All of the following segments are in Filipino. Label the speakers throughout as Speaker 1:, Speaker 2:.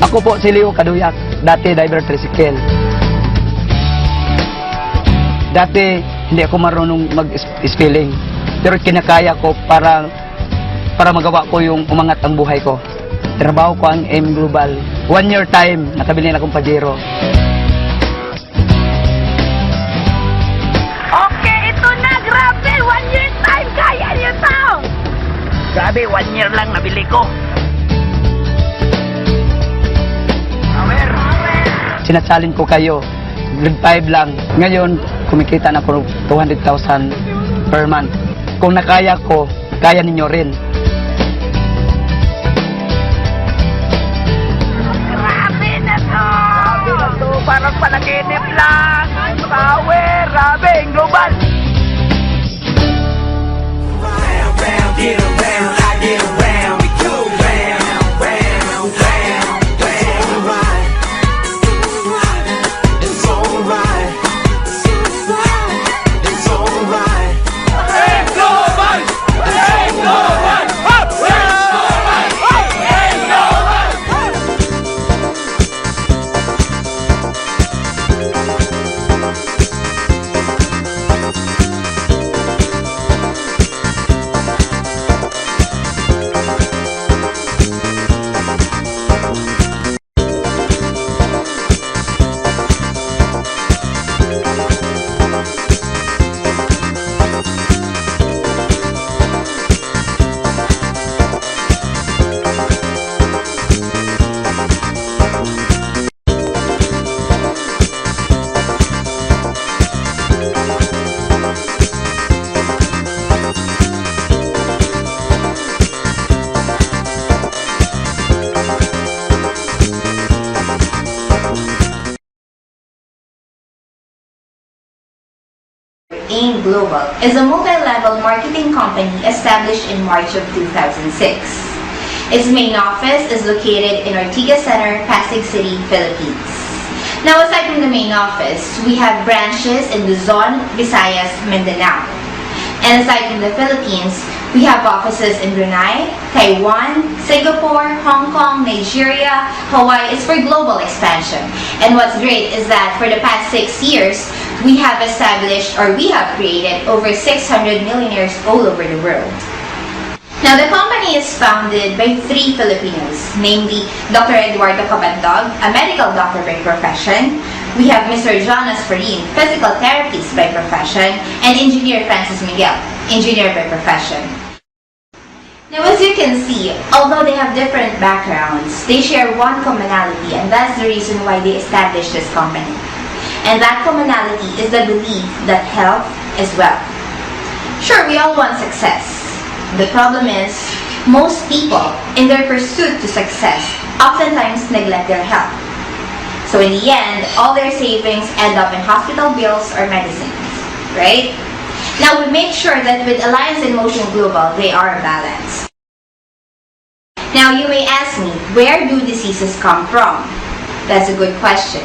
Speaker 1: Ako po si Leo Kaduyak, dati driver tricycle. Dati hindi ako marunong mag-spelling, pero kinakaya ko para magawa ko yung umangat ang buhay ko. Trabaho ko ang M Global. 1 year time, nakabili na akong Pajero.
Speaker 2: Okay, ito na, grabe! 1 year time, kaya niyo to! Grabe, 1 year lang nabili ko.
Speaker 1: Sinatsalin ko kayo, grade 5 lang. Ngayon, kumikita na ako 200,000 per month. Kung nakaya ko, kaya ninyo rin.
Speaker 2: Grabe na to! Grabe na to, parang panaginip lang! Power, grabe, global!
Speaker 3: Get around, I get around, we go round, round, round, round. It's alright, it's alright. Hey, global! Hey, global! Up! Hey, global! Up! Hey, global!
Speaker 4: AIM Global is a multi-level marketing company established in March of 2006. Its main office is located in Ortigas Center, Pasig City, Philippines. Now, aside from the main office, we have branches in Luzon, Visayas, Mindanao. And aside from the Philippines, we have offices in Brunei, Taiwan, Singapore, Hong Kong, Nigeria, Hawaii. It's for global expansion. And what's great is that for the past 6 years, we have established or we have created over 600 millionaires all over the world. Now, the company is founded by 3 Filipinos, namely Dr. Eduardo Cabandog, a medical doctor by profession. We have Mr. Jonas Farin, physical therapist by profession, and Engineer Francis Miguel, engineer by profession. Now, as you can see, although they have different backgrounds, they share one commonality, and that's the reason why they established this company. And that commonality is the belief that health is wealth. Sure, we all want success. The problem is, most people, in their pursuit to success, oftentimes neglect their health. So in the end, all their savings end up in hospital bills or medicines, right? Now, we make sure that with Alliance in Motion Global, they are balanced. Now, you may ask me, where do diseases come from? That's a good question.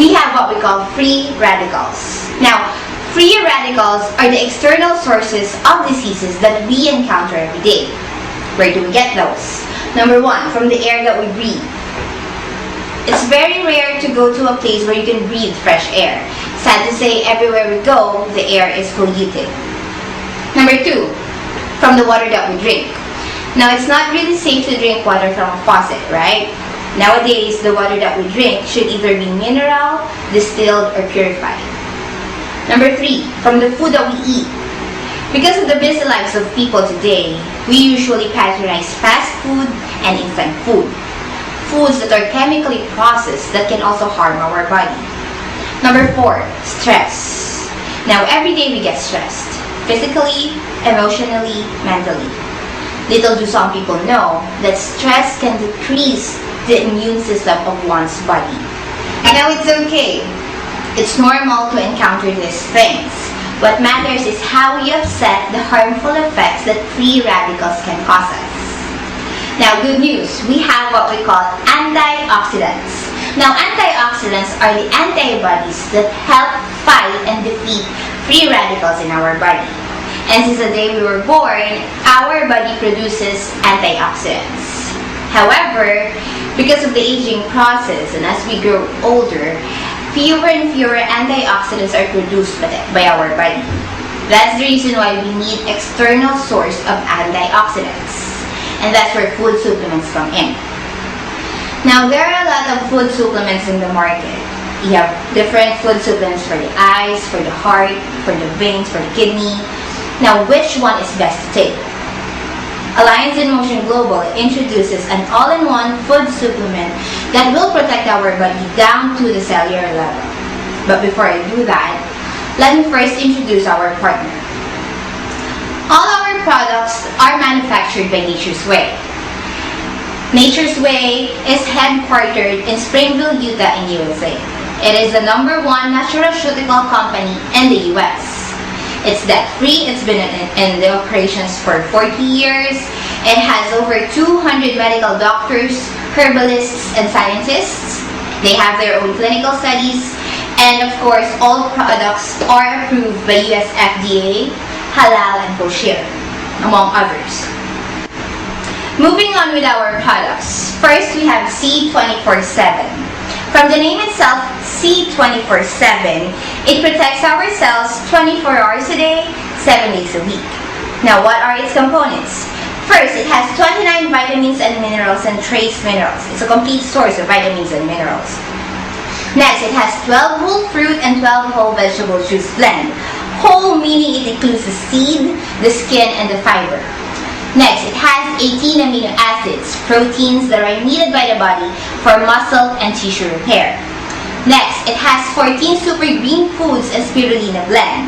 Speaker 4: We have what we call free radicals. Now, free radicals are the external sources of diseases that we encounter every day. Where do we get those? Number 1, from the air that we breathe. It's very rare to go to a place where you can breathe fresh air. Sad to say, everywhere we go, the air is polluted. Number 2, from the water that we drink. Now, it's not really safe to drink water from a faucet, right? Nowadays, the water that we drink should either be mineral, distilled, or purified. Number 3, from the food that we eat. Because of the busy lives of people today, we usually patronize fast food and instant food. Foods that are chemically processed that can also harm our body. Number 4, stress. Now, every day we get stressed. Physically, emotionally, mentally. Little do some people know that stress can decrease the immune system of one's body. Now, it's okay. It's normal to encounter these things. What matters is how we offset the harmful effects that free radicals can cause us. Now, good news, we have what we call antioxidants. Now, antioxidants are the antibodies that help fight and defeat free radicals in our body. And since the day we were born, our body produces antioxidants. However, because of the aging process and as we grow older, fewer and fewer antioxidants are produced by our body. That's the reason why we need external source of antioxidants. And that's where food supplements come in. Now, there are a lot of food supplements in the market. You have different food supplements for the eyes, for the heart, for the veins, for the kidney. Now, which one is best to take? Alliance in Motion Global introduces an all-in-one food supplement that will protect our body down to the cellular level. But before I do that, let me first introduce our partner. All our products are manufactured by Nature's Way. Nature's Way is headquartered in Springville, Utah in USA. It is the #1 nutraceutical company in the US. It's debt-free. It's been in the operations for 40 years. It has over 200 medical doctors, herbalists, and scientists. They have their own clinical studies. And of course, all products are approved by US FDA, Halal, and Kosher, among others. Moving on with our products. First, we have C24/7. From the name itself, C24/7, it protects our cells 24 hours a day, 7 days a week. Now, what are its components? First, it has 29 vitamins and minerals and trace minerals. It's a complete source of vitamins and minerals. Next, it has 12 whole fruit and 12 whole vegetable juice blend. Whole meaning it includes the seed, the skin, and the fiber. Next, it has 18 amino acids, proteins that are needed by the body for muscle and tissue repair. Next, it has 14 super green foods and spirulina blend.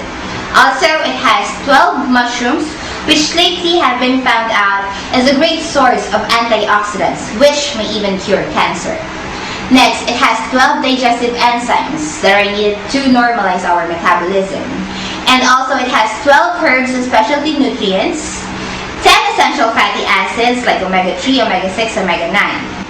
Speaker 4: Also, it has 12 mushrooms, which lately have been found out as a great source of antioxidants, which may even cure cancer. Next, it has 12 digestive enzymes that are needed to normalize our metabolism. And also, it has 12 herbs and specialty nutrients, 10 essential fatty acids like omega-3, omega-6, omega-9.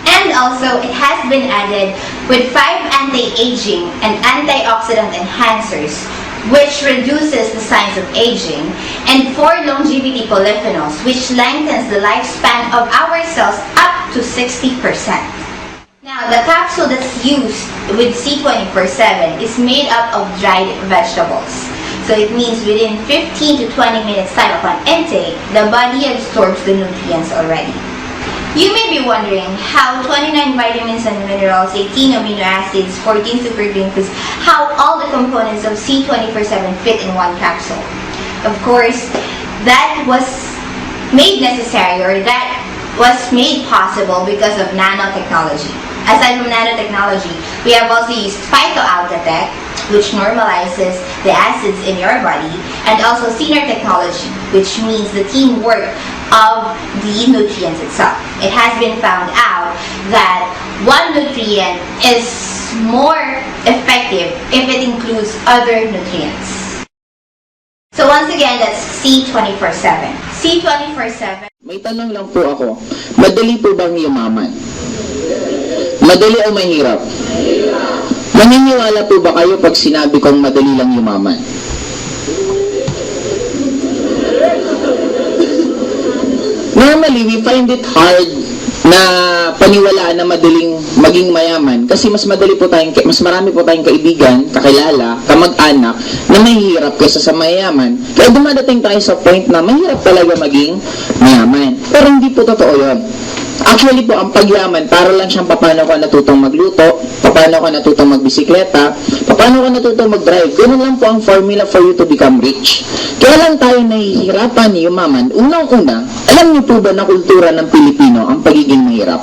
Speaker 4: And also, it has been added with 5 anti-aging and antioxidant enhancers, which reduces the signs of aging, and 4 longevity polyphenols, which lengthens the lifespan of our cells up to 60%. Now, the capsule that's used with C24/7 is made up of dried vegetables. So it means within 15 to 20 minutes time upon intake, the body absorbs the nutrients already. You may be wondering how 29 vitamins and minerals, 18 amino acids, 14 super green foods, how all the components of C24/7 fit in one capsule. Of course, that was made necessary, or that was made possible because of nanotechnology. Aside from nanotechnology, we have also used PhytoAltatech, which normalizes the acids in your body, and also CNR technology, which means the teamwork of the nutrients itself. It has been found out that one nutrient is more effective if it includes other nutrients. So once again, that's C24/7. C24/7.
Speaker 5: May tanong lang po ako, madali po bang yumaman? Madali o mahirap? Maniniwala po ba kayo pag sinabi kong madali lang yumaman? Normally, we find it hard na paniwalaan na madaling maging mayaman kasi mas marami po tayong kaibigan, kakilala, kamag-anak na mahihirap kaysa sa mayaman. Kaya dumadating tayo sa point na mahirap talaga maging mayaman. Pero hindi po totoo yun. Actually po, ang pagyaman, para lang siyang paano ka natutong magluto, paano ka natutong magbisikleta, paano ka natutong mag-drive. Ganun lang po ang formula for you to become rich. Kaya lang tayo nahihirapan yumaman. Unang-una, alam niyo po ba na kultura ng Pilipino ang pagiging mahirap?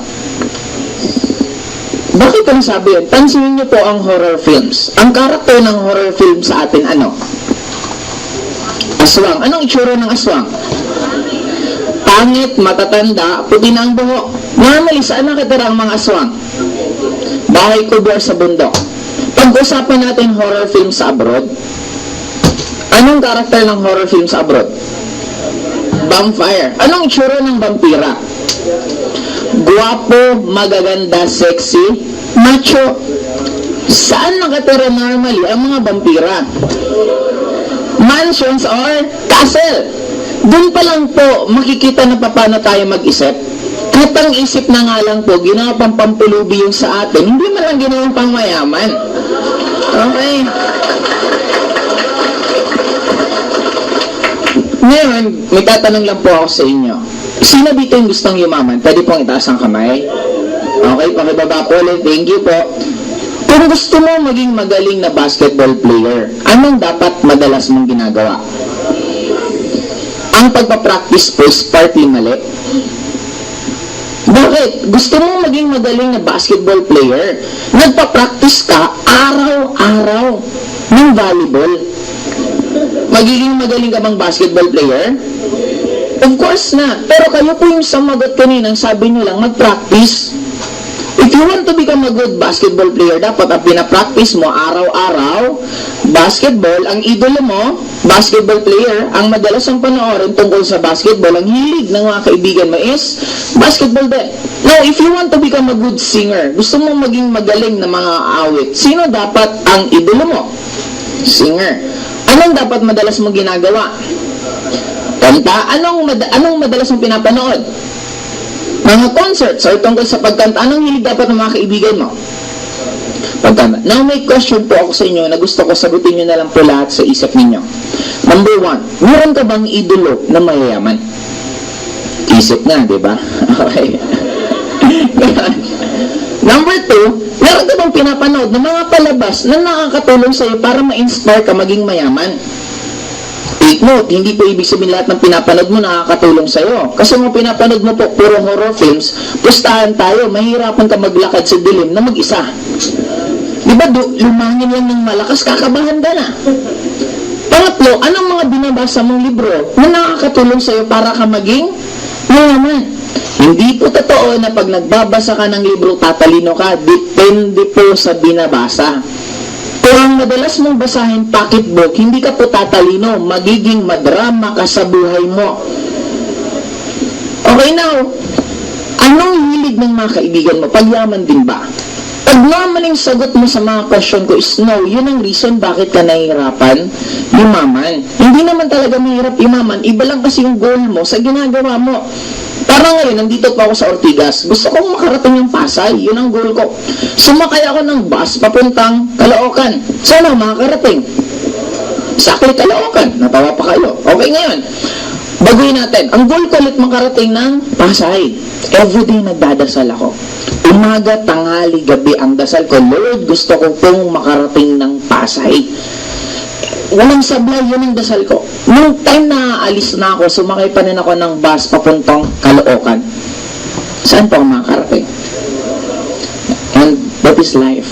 Speaker 5: Bakit ang sabi yun? Pansinin niyo po ang horror films. Ang karakter ng horror film sa atin, ano? Aswang. Anong itsura ng aswang? Pangit, matatanda, puti na ang buhok. Normally, saan nakatira ang mga aswang? Bahay kubo sa bundok. Pag-usapan natin horror film sa abroad, anong karakter ng horror film sa abroad? Vampire. Anong itsura ng vampira? Guwapo, magaganda, sexy, macho. Saan nakatira normally ang mga vampira? Mansions or castle. Doon pa lang po makikita na paano tayo mag-isip. Katang isip na nga lang po, ginawa pang pampulubi yung sa atin, hindi man lang ginawang pangmayaman. Okay? Ngayon, may tatanong lang po ako sa inyo. Sino dito yung gustong yumaman? Pwede pong itaas ang kamay. Okay, pakibaba po ulit. Thank you po. Kung gusto mo maging magaling na basketball player, anong dapat madalas mong ginagawa? Ang pagpapractice po is partly mali. Bakit? Gusto mo maging magaling na basketball player, nagpa-practice ka araw-araw ng volleyball. Magiging magaling ka bang basketball player? Of course na. Pero kayo po yung sumagot kanina, sabi nyo lang, mag-practice. If you want to become a good basketball player, dapat ang pinapractice mo araw-araw, basketball, ang idolo mo, basketball player, ang madalas ang panoorin tungkol sa basketball, ang hilig ng mga kaibigan mo is basketball din. Now, if you want to become a good singer, gusto mo maging magaling na mga awit, sino dapat ang idolo mo? Singer. Anong dapat madalas mo ginagawa? Kanta? Anong madalas mong pinapanood? Mga concerts or tungkol sa pagkanta, anong hilig dapat ng mga kaibigan mo? Pagkanta. Now, may question po ako sa inyo na gusto ko sagutin nyo na lang po lahat sa isip ninyo. Number 1, meron ka bang idolo na mayayaman? Isip nga, di ba? Okay. Number 2, meron ka bang pinapanood ng mga palabas na nakakatulong sa'yo para ma-inspire ka maging mayaman? Take note, hindi po ibig sabihin lahat ng pinapanood mo nakakatulong sa'yo. Kasi kung pinapanood mo po puro horror films, pustahan tayo, mahirapan ka maglakad sa dilim na mag-isa. Diba, lumangin lang ng malakas, kakabahan ka na. Pangatlo, anong mga binabasa mong libro na nakakatulong sa'yo para ka maging mayaman? Hindi po totoo na pag nagbabasa ka ng libro, tatalino ka. Depende po sa binabasa. Kung ang madalas mong basahin pocketbook, hindi ka po tatalino, magiging madrama ka sa buhay mo. Okay, now, anong hilig ng mga kaibigan mo? Pagyaman din ba? Pag naman yung sagot mo sa mga question ko is no, yun ang reason bakit ka nahihirapan yumaman. Hindi naman talaga mahirap yumaman, iba lang kasi yung goal mo sa ginagawa mo. Parang ngayon, nandito pa ako sa Ortigas. Gusto kong makarating yung Pasay. Yun ang goal ko. Sumakay ako ng bus papuntang Caloocan. Sana makakarating. Sakli Caloocan. Natawa pa kayo. Okay, ngayon. Baguhin natin. Ang goal ko ulit makarating ng Pasay. Everyday nagdadasal ako. Umaga, tanghali, gabi ang dasal ko. Lord, gusto ko pong makarating ng Pasay. Walang sablay, yun ang dasal ko. Nung time na aalis na ako, sumakay pa rin ako ng bus papuntang Caloocan. Saan po ako makakarating? And that is life.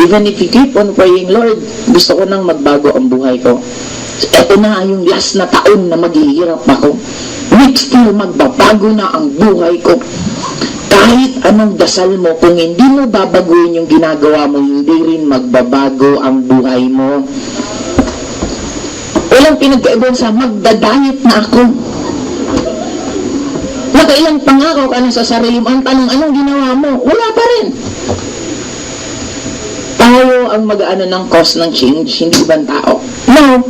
Speaker 5: Even if you keep on praying, Lord, gusto ko nang magbago ang buhay ko. Ito na yung last na taon na maghihirap ako. Next year, magbabago na ang buhay ko. Kahit anong dasal mo, kung hindi mo babaguhin yung ginagawa mo, hindi rin magbabago ang buhay mo. Walang pinagkaiba sa magdadayet na ako. Nakailang pangako ka na sa sarili mo. Ang tanong, anong ginawa mo? Wala pa rin. Tayo ang mag-ano ng cause ng change, hindi ibang tao. Now,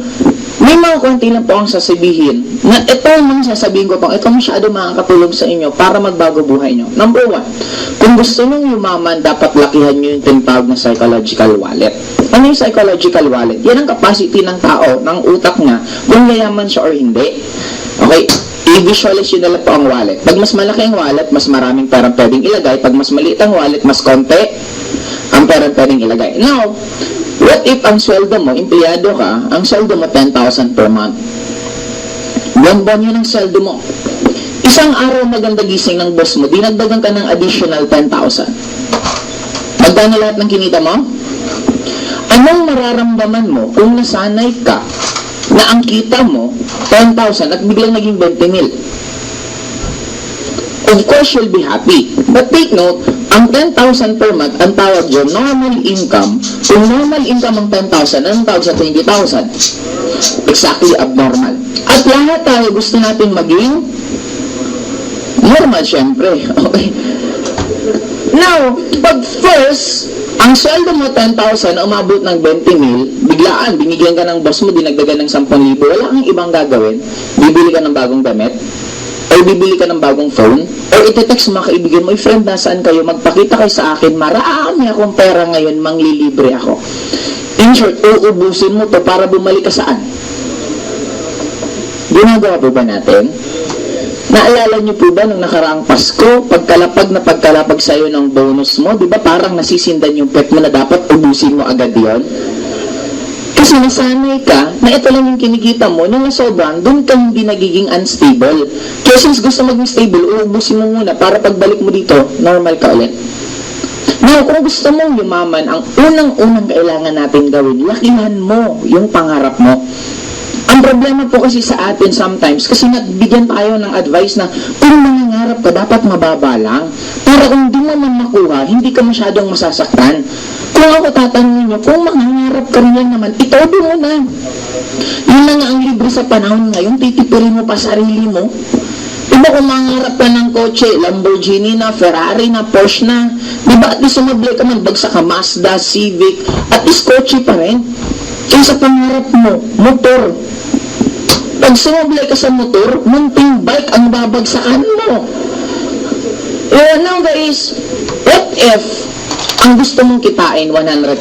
Speaker 5: may mga konti lang po ang sasabihin na ito ang sasabihin ko pang ito masyado makakatulong sa inyo para magbago buhay nyo. Number 1, kung gusto nyo yumaman, dapat lakihan nyo yung tinatawag na psychological wallet. Ano yung psychological wallet? Yan ang capacity ng tao, ng utak niya, kung yayaman siya or hindi. Okay? I-visualize yun na lang po ang wallet. Pag mas malaki ang wallet, mas maraming perang pwedeng ilagay. Pag mas maliit ang wallet, mas konti ang perang pwedeng ilagay. Now, what if ang sweldo mo, empleyado ka, ang sweldo mo 10,000 per month? Buwan-buwan yun ang sweldo mo. Isang araw maganda gising ng boss mo, dinagdagan ka ng additional 10,000. Magkano lahat ng kinita mo? Anong mararamdaman mo kung nasanay ka na ang kita mo 10,000 at biglang naging 20,000? Of course, you'll be happy. But take note, ang 10,000 per month, ang tawag dyan, normal income. Kung normal income ang 10,000, anong tawag sa 20,000? Exactly abnormal. At lahat tayo gusto natin maging normal, syempre. Okay? Now, pag first, ang sweldo mo 10,000, umabot ng 20,000, biglaan, binigyan ka ng boss mo, dinagdagan ng 10,000, wala kang ibang gagawin, bibili ka ng bagong damit, o or bibili ka ng bagong phone, or ite-text mga kaibigan mo, friend, nasaan kayo? Magpakita kayo sa akin, marami akong pera ngayon, manglilibre ako. In short, uubusin mo to para bumalik ka saan? Ginagawa po ba natin? Naalala niyo po ba nung nakaraang Pasko, pagkalapag sa'yo ng bonus mo, di ba parang nasisindan yung pet mo na dapat ubusin mo agad yon? Kasi nasanay ka na ito lang yung kinikita mo, nung nasobrang, doon ka hindi nagiging unstable. Kaya since gusto maging stable, uubusin mo muna para pagbalik mo dito, normal ka ulit. Now, kung gusto mong yumaman, ang unang-unang kailangan natin gawin, lakihan mo yung pangarap mo. Ang problema po kasi sa atin sometimes, kasi nagbigyan tayo ng advice na kung mangangarap ka, dapat mababa lang. Para kung di mo man makuha, hindi ka masyadong masasaktan. Kung ako tatanungin nyo, kung mangangarap ka rin yan naman, itodo mo na. Yun na nga ang libre sa panahon ngayon, titipirin mo pa sarili mo. Diba kung mangarap ka ng kotse, Lamborghini na, Ferrari na, Porsche na, diba at least sumablay ka man, bagsak ka, Mazda, Civic, at least kotse pa rin. Kaysa pangarap mo, motor. Pag sumablay ka sa motor, munting bike ang babagsakan mo. Now guys, what if ang gusto mong kitain 100,000?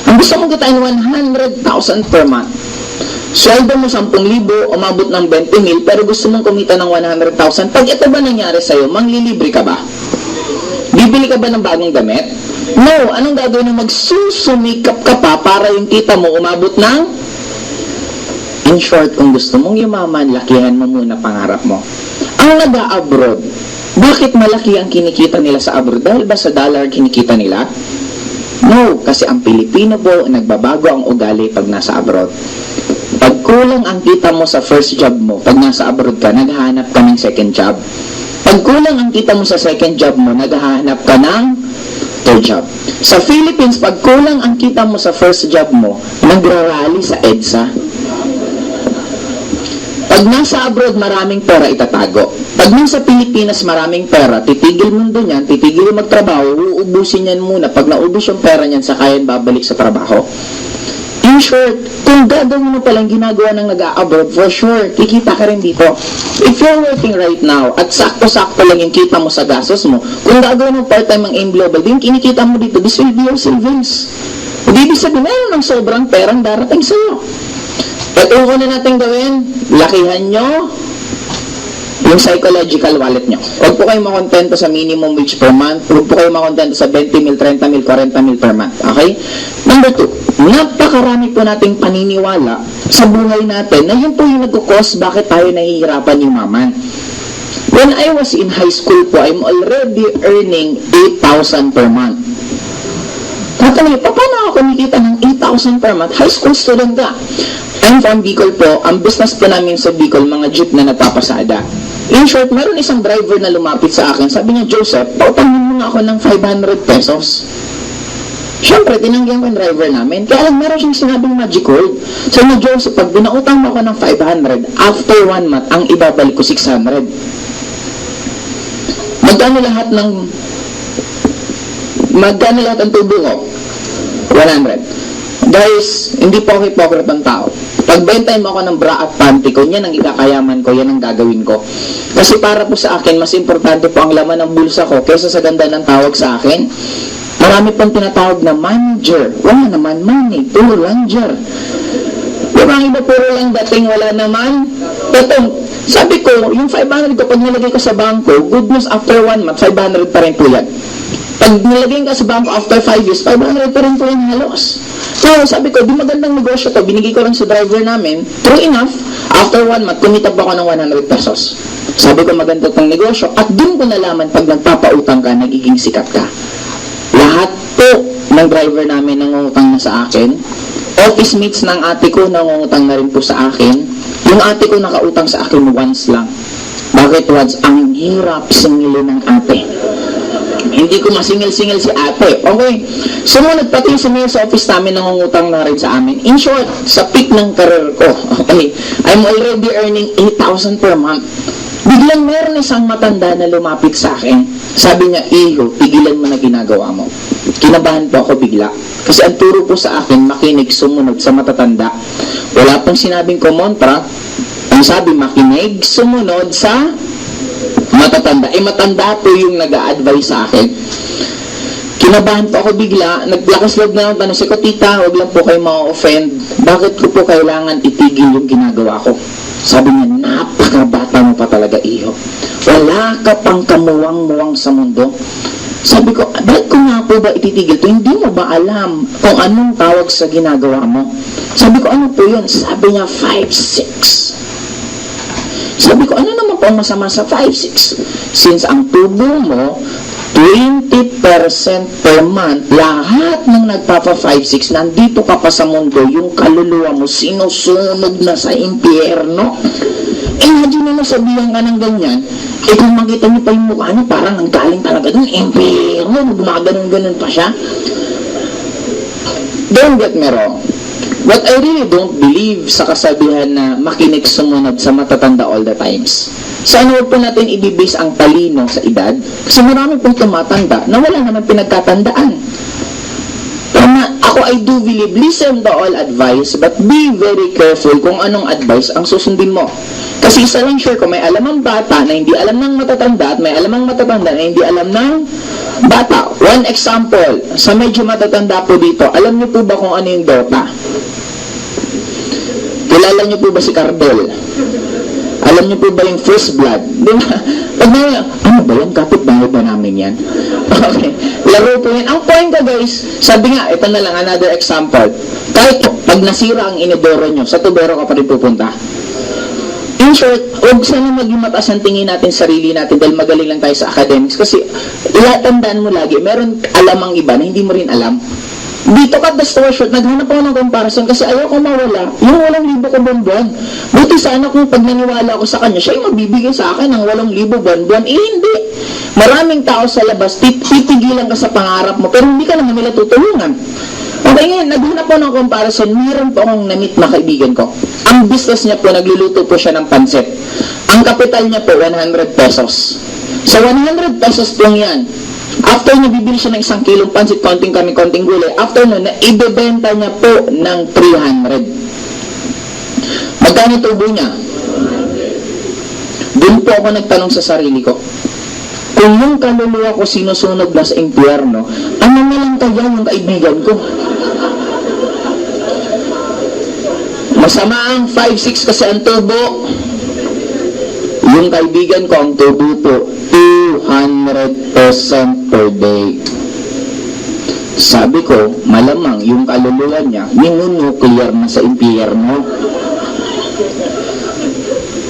Speaker 5: Ang gusto mong kitain 100,000 per month. Sweldo mo 10,000, umabot ng 20,000, pero gusto mong kumita ng 100,000. Pag ito ba nangyari sa'yo, manglilibre ka ba? Bibili ka ba ng bagong damit? No, anong gagawin mo? Magsusumikap ka pa para yung kita mo umabot ng... In short, kung gusto mong yumaman, lakihan mo muna pangarap mo. Ang nag-a-abroad, bakit malaki ang kinikita nila sa abroad? Dahil ba sa dollar kinikita nila? No, kasi ang Pilipino po, nagbabago ang ugali pag nasa abroad. Pag kulang ang kita mo sa first job mo, pag nasa abroad ka, naghahanap ka ng second job. Pag kulang ang kita mo sa second job mo, naghahanap ka ng third job. Sa Philippines, pag kulang ang kita mo sa first job mo, nagrarally sa EDSA. Pag nasa abroad, maraming pera itatago. Pag nasa Pilipinas, maraming pera, titigil mundo niyan, titigil magtrabaho, uubusin yan muna. Pag naubos yung pera niyan, saka yan babalik sa trabaho. In short, kung gagawin mo palang ginagawa ng nag-a-abroad, for sure, kikita ka rin dito. If you're working right now, at sakto-sakto lang yung kita mo sa gastos mo, kung gagawin mo part-time ang AIM Global, yung kinikita mo dito, this will be your savings. Hindi ibig sabihin, meron ng sobrang perang darating sa'yo. At kung ano natin gawin, lakihan nyo yung psychological wallet nyo. Huwag po kayo makontento sa minimum wage per month. Huwag po kayo makontento sa 20,000, 30,000, 40,000 per month. Okay? Number 2, napakarami po nating paniniwala sa buhay natin na yun po yung nag-cause bakit tayo nahihirapan yumaman. When I was in high school po, I'm already earning 8,000 per month. Tatanungin, paano ako kumikita ng 8,000 per month? High school student ka. I'm from Bicol po. Ang business po namin sa Bicol, mga jeep na nagpapasada. In short, meron isang driver na lumapit sa akin. Sabi niya, Joseph, pautangin mo nga ako ng 500 pesos. Siyempre, tinanggihan ko yung driver namin. Kaya lang, meron siyang sinabing magic word. Sabi niya, Joseph, pag binautang mo ako ng 500, after 1 month, ang ibabalik ko 600. Magkano lahat ang tubo ko? 100. Guys, hindi po ako hypocrite ng tao. Pag bentahin mo ako ng bra at panty ko, yan ang ikakayaman ko, yan ang gagawin ko. Kasi para po sa akin, mas importante po ang laman ng bulsa ko kaysa sa ganda ng tawag sa akin. Marami pong tinatawag na manager. Wala naman money, puro langer. Diba ang iba puro lang dating, wala naman? Itong, sabi ko, yung 500 ko, pag nilagay ko sa bangko, good news after 1 month, 500 pa rin po yan. Pag nilagay ka sa bangko after 5 years, 500 pa rin po yan halos. So, sabi ko, di magandang negosyo to, binigay ko lang sa driver namin. True enough, after 1 month, kumita pa ako ng 100 pesos. Sabi ko, maganda tong negosyo. At dun ko nalaman, pag nagpapautang ka, nagiging sikat ka. Lahat po ng driver namin nangungutang na sa akin. Office mates ng ate ko nangungutang na rin po sa akin. Yung ate ko nakautang sa akin once lang. Bakit once? Ang hirap singilin ng ate. Hindi ko masingil-singil si ate. Okay. Sumunod pati yung sumil sa office namin nangungutang na rin sa amin. In short, sa peak ng career ko, okay, I'm already earning 8,000 per month. Biglang meron isang matanda na lumapit sa akin. Sabi niya, Iho, tigilan mo na ginagawa mo. Kinabahan po ako bigla. Kasi ang turo po sa akin, makinig, sumunod sa matatanda. Wala pong sinabing kumontra. Ang sabi, makinig, sumunod sa matatanda. Matanda po yung nag-a-advise sa akin. Kinabahan po ako bigla, naglakas loob na ako, tanong ko, tita, huwag lang po kayo ma-offend. Bakit ko po kailangan itigil yung ginagawa ko? Sabi niya, napakabata mo pa talaga, iho. Wala ka pang kamuwang-muwang sa mundo. Sabi ko, bakit ko nga po ba ititigil to? Hindi mo ba alam kung anong tawag sa ginagawa mo? Sabi ko, ano po yun? Sabi niya, 5-6. Sabi ko, ano naman po ang masama sa 5-6? Since ang tubo mo, 20% per month, lahat ng nagpapa 5-6, nandito ka pa sa mundo, yung kaluluwa mo, sinusunog na sa impyerno. Imagine mo, sabihan ka ng ganyan, kung makita niyo pa yung mukha niya, parang ang galing talaga dun, impyerno, gumaganon-ganon pa siya. Don't get me wrong. But I really don't believe sa kasabihan na makinig sumunod sa matatanda all the times. So ano po natin ibibase ang talino sa edad? Kasi marami pong tumatanda na wala naman pinagkatandaan. Ako, I do believe, listen to all advice, but be very careful kung anong advice ang susundin mo. Kasi isa lang sure ko, may alam ang bata na hindi alam ng matatanda at may alam ang matatanda na hindi alam ng bata. One example, sa medyo matatanda po dito, alam niyo po ba kung ano yung Dota? Kilala niyo po ba si Cardel? Alam niyo po ba yung First Blood? Pag ano ba yan? Kapit-bahay ba namin yan? Okay. Laro po yan. Ang point ko guys, sabi nga, ito na lang, another example. Kahit pag nasira ang inidoro nyo, sa tubero ka pa rin pupunta. In short, huwag sana maging mataas ang tingin natin sarili natin dahil magaling lang tayo sa academics. Kasi, tandaan mo lagi, meron alam ang iba na hindi mo rin alam. Dito ka, that's the short, naghanap ako ng comparison kasi ayaw ko mawala yung 8,000 ko buwan-buwan. Buti sana kung pag naniwala ako sa kanya, siya yung magbibigay sa akin ng 8,000 buwan-buwan. Hindi. Maraming tao sa labas, titigilan ka sa pangarap mo, pero hindi ka naman nila tutulungan. Okay, ngayon, naghanap ako ng comparison, mayroon po akong na-meet na kaibigan ko. Ang business niya po, nagluluto po siya ng pansit. Ang kapital niya po, 100 pesos. Sa 100 pesos po yan, after na bibili siya ng 1 kilong pansit, konting kami, konting gulay, after nun, ibebenta niya po ng 300. Magkano tubo niya? Doon po ako nagtanong sa sarili ko, kung yung kaluluwa ko sinusunog na sa impyerno, ano na lang kaya yung kaibigan ko? Masama ang 5-6 kasi ang tubo. Yung kaibigan ko, ang tubo po, 200% per day. Sabi ko, malamang yung kaluluwa niya, ninunuclear na sa impyerno.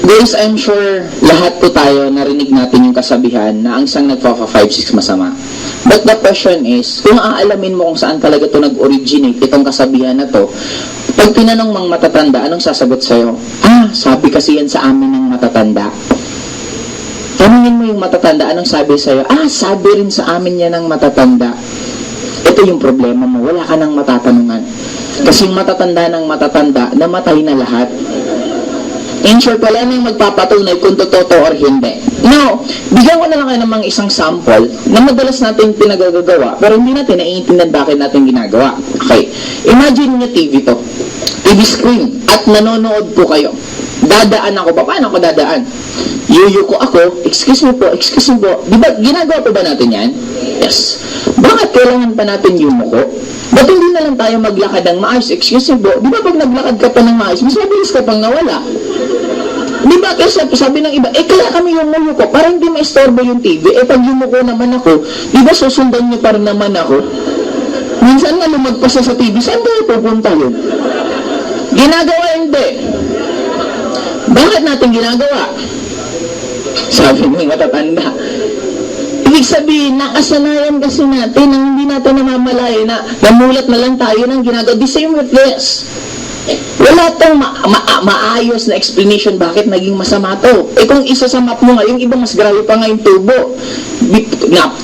Speaker 5: Guys, I'm sure lahat po tayo narinig natin yung kasabihan na ang isang nagpapa 5-6 masama. But the question is, kung aalamin mo kung saan talaga ito nag-originate, itong kasabihan na to, pag tinanong mang matatanda, anong sasagot sa'yo? Sabi kasi yan sa amin ng matatanda. Tanungin mo yung matatanda, anong sabi sa'yo? Sabi rin sa amin yan ng matatanda. Ito yung problema mo, wala ka nang matatanungan. Kasing matatanda ng matatanda, namatay na lahat. In short, wala nang magpapatunay kung totoo or hindi. Now, bigyan ko na lang kayo ng mga isang sample na madalas natin pinagagawa pero hindi natin naiintindihan bakit natin ginagawa. Okay, imagine nyo TV to. TV screen at nanonood po kayo. Dadaan ako. Paano ako dadaan? Yuyuko ako. Excuse me po. Di ba, ginagawa po ba natin yan? Yes. Bakit kailangan pa natin yumuko? Ba't hindi na lang tayo maglakad ng maayos? Excuse me po. Di ba pag naglakad ka pa ng maayos, mas mabilis ka pang nawala? Di ba? Kasi sabi ng iba, kaya kami yumuko para hindi maistorbo yung TV. Pag yumuko naman ako, di ba susundan niyo pa rin naman ako? Minsan nga lumagpas sa TV, saan tayo pupunta yun? Ginagawa hindi. Bakit natin ginagawa? Sabi ng matatanda. Ibig sabihin, nakasanayan kasi natin nang hindi natin namamalaya na namulat na lang tayo ng ginagawa. The same with this. Wala tong maayos na explanation bakit naging masama to. Kung isa sa map mo nga, yung iba mas grabe pa nga yung tubo.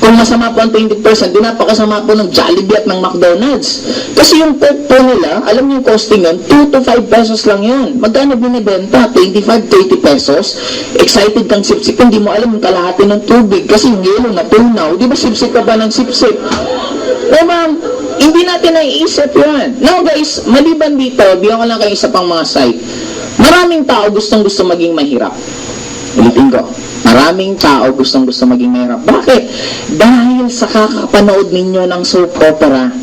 Speaker 5: Kung masama po ang 20%, di napakasama po ng Jollibee at ng McDonald's. Kasi yung Coke po nila, alam niyo yung costing yun, 2 to 5 pesos lang yun. Magkano binibenta? 25-30 pesos. Excited kang sipsip, hindi mo alam yung kalahati ng tubig kasi yung yelo na tunaw. Di ba sipsip ka ba ng sipsip? Ma'am, hindi natin naiisip yan. Now guys, maliban dito, bigyan ko lang kayo isa pang mga site. Maraming tao gustong-gusto maging mahirap. Ulitin ko. Maraming tao gustong-gusto maging mahirap. Bakit? Dahil sa kakapanood ninyo ng soap opera.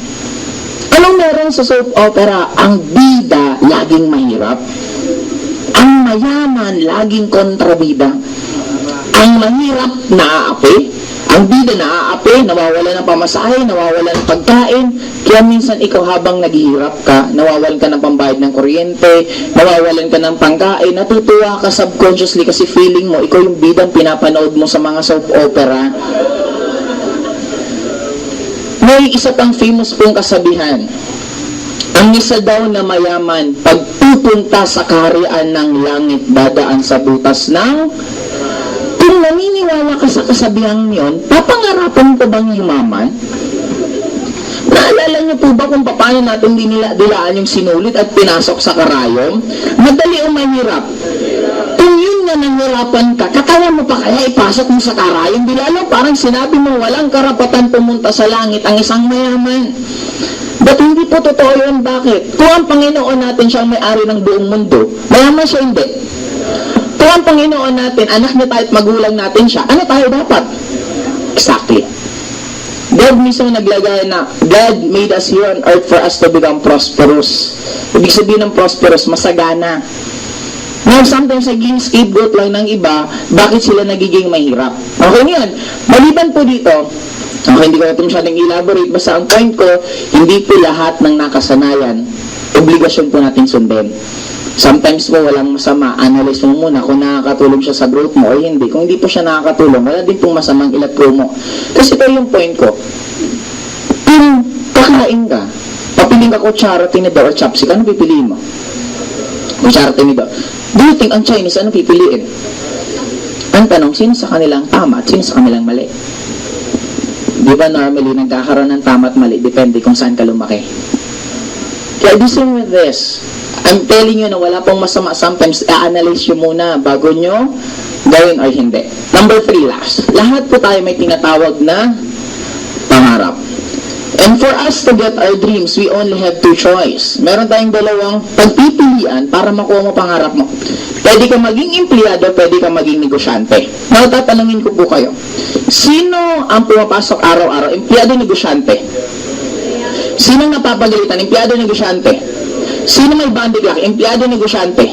Speaker 5: Anong meron sa soap opera? Ang bida laging mahirap. Ang mayaman laging kontrabida. Ang mahirap naaapi. Ang bida naaapi, nawawala ng pamasahe, nawawala ng pagkain. Kaya minsan ikaw habang naghihirap ka, nawawalan ka ng pambayad ng kuryente, nawawalan ka ng pangkain, natutuwa ka subconsciously kasi feeling mo, ikaw yung bidang pinapanood mo sa mga soap opera. May isa pang famous pong kasabihan. Ang isa daw na mayaman, pagpupunta sa kaharian ng langit, dadaan sa butas ng... Kung naniniwala ka sa kasabihang yon, papangarapan ko bang yumaman? Naalala niyo po ba kung paano natin dilaan yung sinulit at pinasok sa karayom? Madali o mahirap? Kung yun nga nanghirapan ka, katawa mo pa kaya ipasok mo sa karayom? Di lalo parang sinabi mo walang karapatan pumunta sa langit ang isang mayaman. But hindi po totoo yun. Bakit? Kung ang Panginoon natin siyang may-ari ng buong mundo, mayaman siya hindi. Kung ang Panginoon natin, anak niya tayo at magulang natin siya, ano tayo dapat? Exactly. God mismo naglagay na God made us here on earth for us to become prosperous. Ibig sabihin ng prosperous, masagana. Now, sometimes naging scapegoat lang ng iba, bakit sila nagiging mahirap? Okay ngayon, maliban po dito, okay, hindi ko na ito masyadong elaborate, basta ang point ko, hindi po lahat ng nakasanayan, obligasyon po natin sundin. Sometimes po walang masama, analyze mo muna kung nakakatulong siya sa growth mo o hindi. Kung hindi po siya nakakatulong, wala din pong masamang ilat mo. Kasi ito yung point ko. Kung kakain ka, papiling ka kutsara, tinidor, or chopstick, ano pipiliin mo? Kutsara, tinidor. Do you think ang Chinese, ano pipiliin? Ang tanong, sino sa kanilang tama at sino sa kanilang mali? Di ba normally, nagkakaroon ng tama at mali, depende kung saan ka lumaki. Kaya the same with this. I'm telling you na wala pong masama. Sometimes, i-analyze nyo muna bago nyo gawin or hindi. Number 3, last. Lahat po tayo may tinatawag na pangarap. And for us to get our dreams, we only have 2 choice. Meron tayong dalawang pagpipilian para makuha mo pangarap mo. Pwede ka maging empleyado, pwede ka maging negosyante. Now, tatanungin ko po kayo. Sino ang pumapasok araw-araw? Empleyado, negosyante? Sino napapagalitan? Empleyado, negosyante? Sino may bandy clock? Empleyado, negosyante.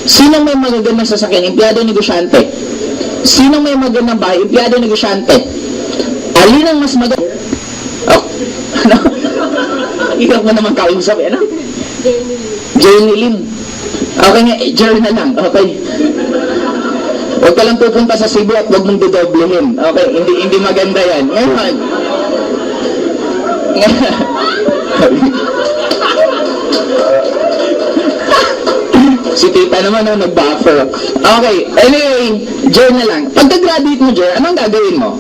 Speaker 5: Sino may magagandang sasakyan? Empleyado, negosyante. Sino may magagandang bahay? Empleyado, negosyante. Alin ang mas maganda? Oh, ano? Hirap mo naman kausap, ano? Jenny Lim. Okay nga, Jerry na lang. Okay. Huwag ka lang pupunta sa Cebu at huwag mong dodoblehin. Okay, hindi maganda yan. Ngayon. Si tita naman nag-buffer. Okay, anyway, Jer na lang. Pagka-graduate mo, Jer, anong gagawin mo?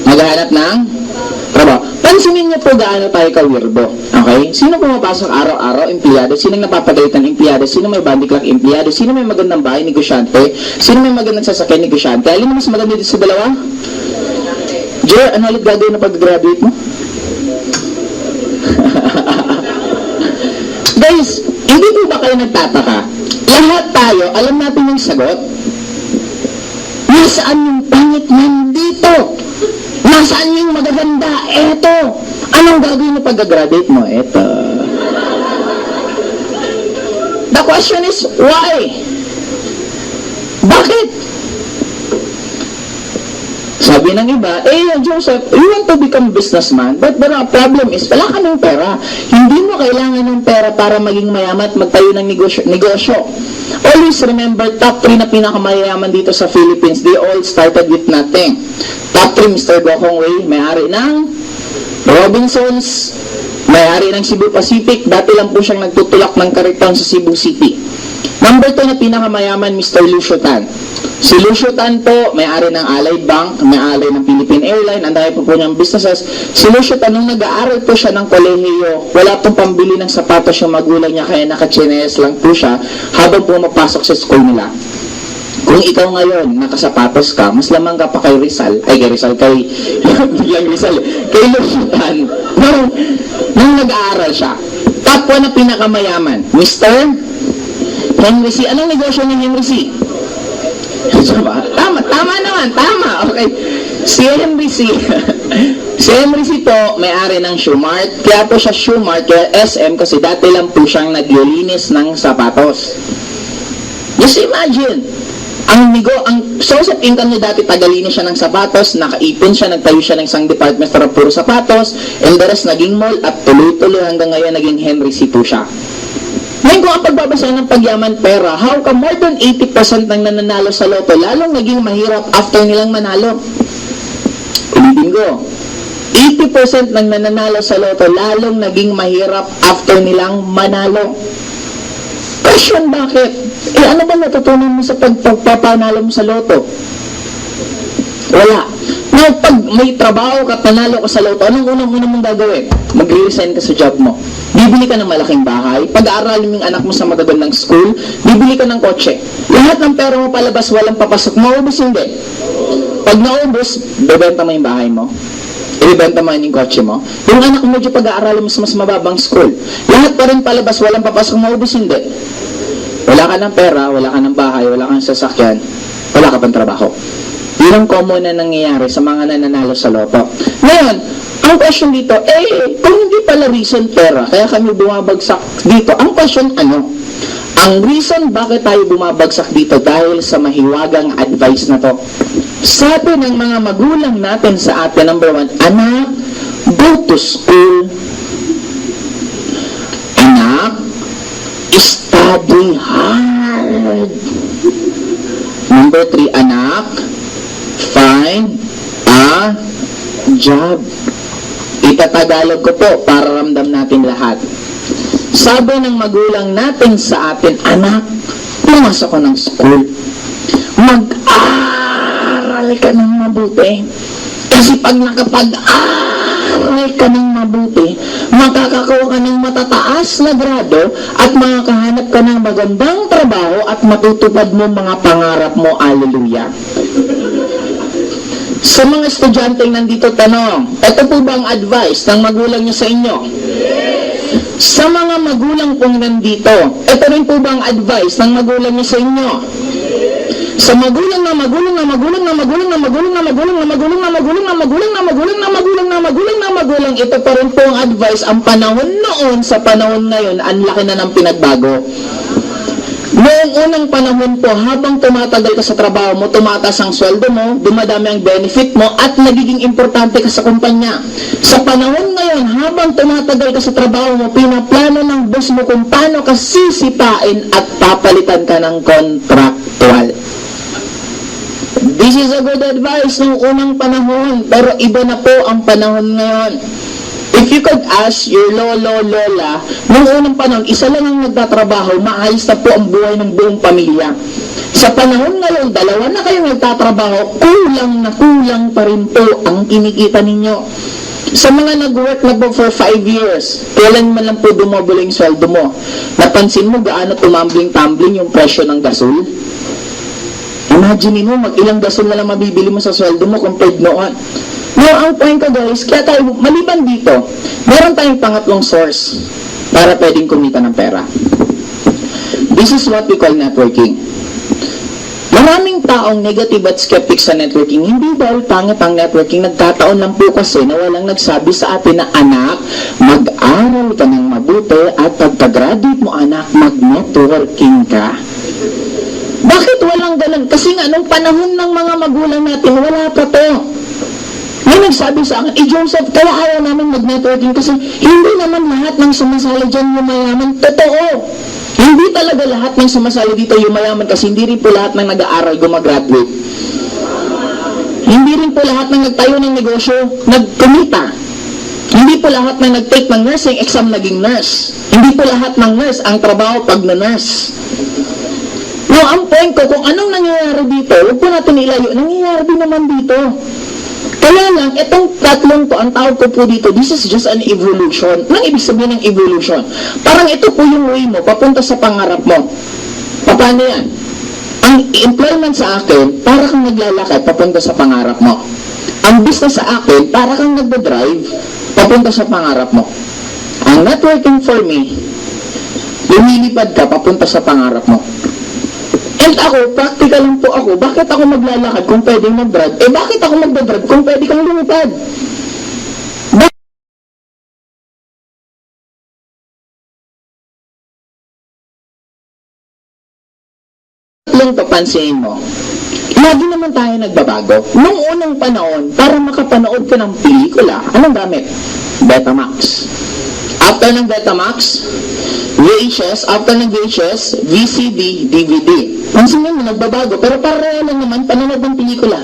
Speaker 5: Maghahanap ng trabaho. Pansinin niyo po gaano tayo ka-weirdo. Okay? Sino pumapasok araw-araw? Empleyado. Sino napapagalitan? Empleyado. Sino may bandy clock? Empleyado. Sino may magandang bahay? Negosyante. Sino may magandang sasakyan? Negosyante. Alin mas maganda dito sa dalawa? Jer, ano ulit gagawin na pag-graduate mo? Guys, hindi po ba kayo nagtataka? Lahat tayo, alam natin yung sagot. Nasaan yung pangit nandito? Nasaan yung magaganda? Eto. Anong gagawin mo pag-graduate mo? Eto. The question is, why? Bakit? Sabi ng iba, Joseph, you want to become businessman, but the problem is, wala ka ng pera. Hindi mo kailangan ng pera para maging mayaman at magtayo ng negosyo. Always remember, top 3 na pinakamayaman dito sa Philippines, they all started with nothing. Top 3, Mr. Gokong Wei, may-ari ng Robinsons, may-ari ng Cebu Pacific, dati lang po siyang nagtutulak ng kariton sa Cebu City. Number 2 na pinakamayaman, Mr. Lucio Tan. Si Lucio Tan po, may-ari ng Allied Bank, may-ari ng Philippine Airlines, ang dami po niyang businesses. Si Lucio Tan, nung nag-aaral po siya ng kolehiyo, wala pong pambili ng sapatos yung magulang niya, kaya naka-chinelas lang po siya habang pumapasok sa school nila. Kung ikaw ngayon, nakasapatos ka, mas lamang ka pa kay Rizal, kay Lucio Tan, nung nag-aaral siya. Top 1 na pinakamayaman, Mr. Henry C. Anong negosyo ni Henry C? Tama naman, tama. Okay. Si Henry C. Si Henry C po, may-ari ng Shoe Mart. Kaya po siya Shoe Mart, kaya SM, kasi dati lang po siyang naglilinis ng sapatos. Just imagine, ang source of income niya dati, tagalinis siya ng sapatos, nakaipon siya, nagtayo siya ng isang department store puro sapatos, and the rest naging mall, at tuloy-tuloy hanggang ngayon naging Henry C po siya. Ngayon kung ang pagbabasa ng pagyaman pera, how come more than 80% ng nananalo sa loto lalong naging mahirap after nilang manalo? Ulitin ko, 80% ng nananalo sa loto lalong naging mahirap after nilang manalo. Question, bakit? Ano ba natutunan mo sa pagpapanalo mo sa loto? Wala. Now, pag may trabaho ka, panalo ka sa loto, anong unang-una mong gagawin? Mag-resign ka sa job mo. Bibili ka ng malaking bahay, pag-aaralin mo yung anak mo sa magagandang school, bibili ka ng kotse. Lahat ng pera mo palabas, walang papasok, maubos hindi. Pag naubos, bebenta mo yung bahay mo, ibibenta mo yung kotse mo. Yung anak mo, medyo pag-aaralin mo sa mas mababang school. Lahat pa rin palabas, walang papasok, maubos hindi. Wala ka ng pera, wala ka ng bahay, wala kang sasakyan, wala ka pang trabaho. Yun ang common na nangyayari sa mga nananalo sa loto. Ngayon, ang question dito, kung hindi pala reason pera, kaya kami bumabagsak dito, ang question ano? Ang reason bakit tayo bumabagsak dito dahil sa mahiwagang advice na to. Sabi ng mga magulang natin sa atin, number 1, anak, go to school. Anak, study hard. Number 3, anak, find a job. Itatagalog ko po para ramdam natin lahat. Sabi ng magulang natin sa atin, anak, pumasok ka ng school. Mag-aral ka ng mabuti. Kasi pag nakapag-aral ka ng mabuti, makakakuha ka ng matataas na grado at makakahanap ka ng magandang trabaho at matutupad mo mga pangarap mo. Hallelujah. Sa mga estudyanteng nandito, tanong, ito po ba ang advice ng magulang nyo sa inyo? Sa mga magulang pong nandito, ito rin po ba ang advice ng magulang nyo sa inyo? Sa magulang na magulang na magulang na magulang na magulang na magulang na magulang na magulang na magulang na magulang na magulang na magulang na magulang, ito pa rin po ang advice. Ang panahon noon sa panahon ngayon, ang laki na ng pinagbago. Noong unang panahon po, habang tumatagal ka sa trabaho mo, tumataas ang sweldo mo, dumadami ang benefit mo, at nagiging importante ka sa kumpanya. Sa panahon ngayon, habang tumatagal ka sa trabaho mo, pinaplano ng boss mo kung paano ka sisipain at papalitan ka ng contractual. This is a good advice ng unang panahon, pero iba na po ang panahon ngayon. If you could ask your lolo, lola, noong unang panahon, isa lang ang nagtatrabaho, maayos na po ang buhay ng buong pamilya. Sa panahon ngayon, dalawa na kayong nagtatrabaho, kulang na kulang pa rin po ang kinikita ninyo. Sa mga nag-work na po for 5 years, kailan man lang po dumobole yung sweldo mo? Napansin mo gaano tumambling-tumbling yung presyo ng gasol? Imagine mo, mag-ilang gasol na lang mabibili mo sa sweldo mo compared noon. Now, ang point ko guys, kaya tayo, maliban dito, meron tayong pangatlong source para pwedeng kumita ng pera. This is what we call networking. Maraming taong negative at skeptic sa networking, hindi dahil pangit ang networking, nagkataon lang po kasi na walang nagsabi sa atin na anak, mag-aral ka ng mabuti at pagka-graduate mo anak, mag-networking ka. Bakit walang ganun? Kasi nga, nung panahon ng mga magulang natin, wala pa to. May nagsabi sa akin, Joseph, kaya ayaw namin mag-networking kasi hindi naman lahat ng sumasali dyan yumayaman. Totoo. Hindi talaga lahat ng sumasali dito yumayaman kasi hindi rin po lahat ng nag-aaral gumagraduate. Hindi rin po lahat ng nagtayo ng negosyo nagkumita. Hindi po lahat ng nag-take ng nursing exam naging nurse. Hindi po lahat ng nurse ang trabaho pag na-nurse. Now, ang point ko, kung anong nangyayari dito, huwag po natin ilayo, nangyayari din naman dito. Kaya lang, itong tatlong to, ang tawag ko po dito, this is just an evolution. Anong ibig sabihin ng evolution? Parang ito po yung way mo, papunta sa pangarap mo. Paano yan? Ang employment sa akin, para kang naglalakad, papunta sa pangarap mo. Ang business sa akin, para kang nagdadrive, papunta sa pangarap mo. Ang networking for me, lumilipad ka, papunta sa pangarap mo. Kahit ako, practical lang po ako, bakit ako maglalakad kung pwedeng mag-drive? Eh bakit ako mag-drive kung pwede kang lumipad? Tatlong papansinin mo, lagi naman tayo nagbabago. Nung unang panahon, para makapanood ka ng pelikula, anong gamit? Betamax. After ng Betamax, VHS, after ng VHS, VCD, DVD. Pansinin mo, nagbabago, pero pareho lang naman panonood ng pelikula.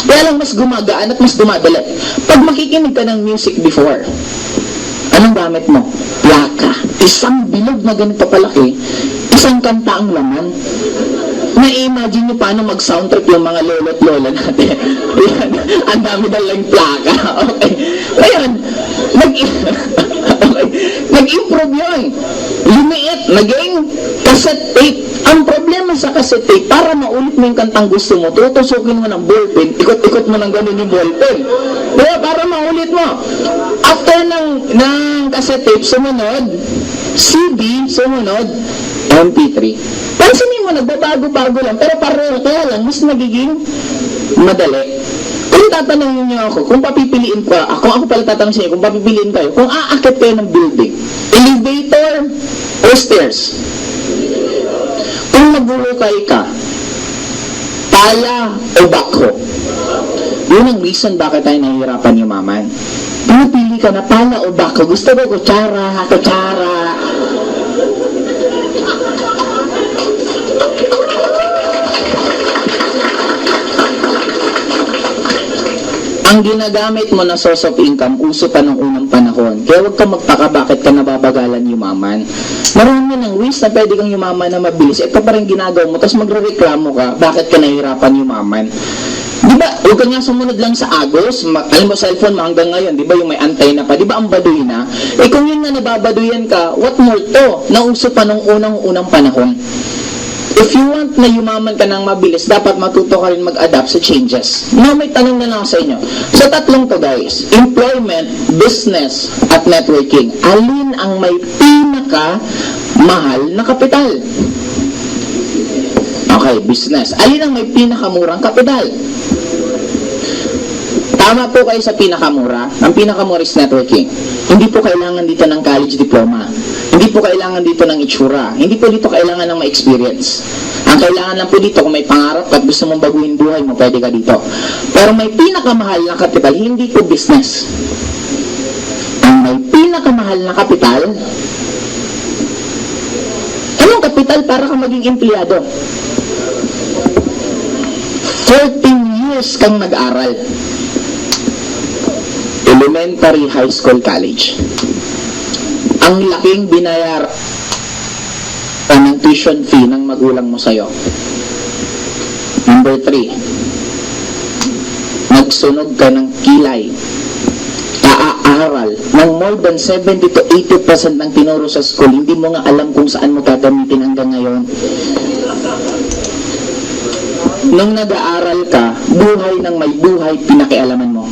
Speaker 5: Kaya lang mas gumagaan at mas dumadali. Pag makikinig ka ng music before, anong gamit mo? Plaka. Isang bilog na ganito palaki, isang kanta ang laman. Na-imagine nyo paano mag-soundtrack yung mga lolo't lola natin. Yan, ang dami na lang plaka. Okay. Ngayon, nag-improve yun. Lumiit, naging cassette tape. Ang problema sa cassette tape, para maulit mo yung kantang gusto mo, tutusukin mo ng ballpen, ikot-ikot mo ng ganun yung ballpen. Kaya para maulit mo. After ng cassette tape, sumunod, CD, sumunod, MP3. Pansinin mo, nagbabago-bago lang, pero pareho, kaya lang, mas nagiging madali. Kung tatanungin niyo ako, kung papipiliin ko, ako pala tatanungin sa inyo, kung papipiliin kayo, kung aakit kayo ng building, elevator o stairs? Kung maghuhukay ka, pala o backhoe? Yun ang reason bakit tayo nahihirapan yumaman. Pumipili ka na pala o backhoe, gusto ko kutsara. Ang ginagamit mo na source of income, uso pa ng unang panahon. Kaya huwag kang magtaka bakit ka nababagalan yumaman. Marami ng ways na pwede kang yumaman na mabilis. Ito pa rin ginagawa mo, tapos magre-reklamo ka, bakit ka nahihirapan yumaman. Diba, huwag ka nga sumunod lang sa Agos, alam mo, cellphone mo hanggang ngayon, diba yung may antena pa, diba ang baduy na? Eh kung yun na nababaduyan ka, what more to? Nauso pa nung unang panahon. If you want na yumaman ka ng mabilis, dapat matuto ka rin mag-adapt sa changes. Now, may tanong na lang ako sa inyo. Sa tatlong to guys, employment, business, at networking, alin ang may pinaka-mahal na kapital? Okay, business. Alin ang may pinakamurang kapital? Tama po kayo sa pinakamura. Ang pinakamura is networking. Hindi po kailangan dito ng college diploma. Hindi po kailangan dito ng itsura. Hindi po dito kailangan ng may experience. Ang kailangan lang po dito, kung may pangarap at gusto mong baguhin buhay mo, pwede ka dito. Pero may pinakamahal na kapital, hindi po business. Ang may pinakamahal na kapital, anong kapital para ka maging empleyado? 14 years kang nag-aral. Elementary, high school, college. Ang laking binayar ng tuition fee ng magulang mo sa'yo. Number 3, nagsunog ka ng kilay. Aaral ng more than 70 to 80% ng tinuro sa school, hindi mo nga alam kung saan mo gagamitin hanggang ngayon. Nung nag-aaral ka, buhay ng may buhay, pinakialaman mo.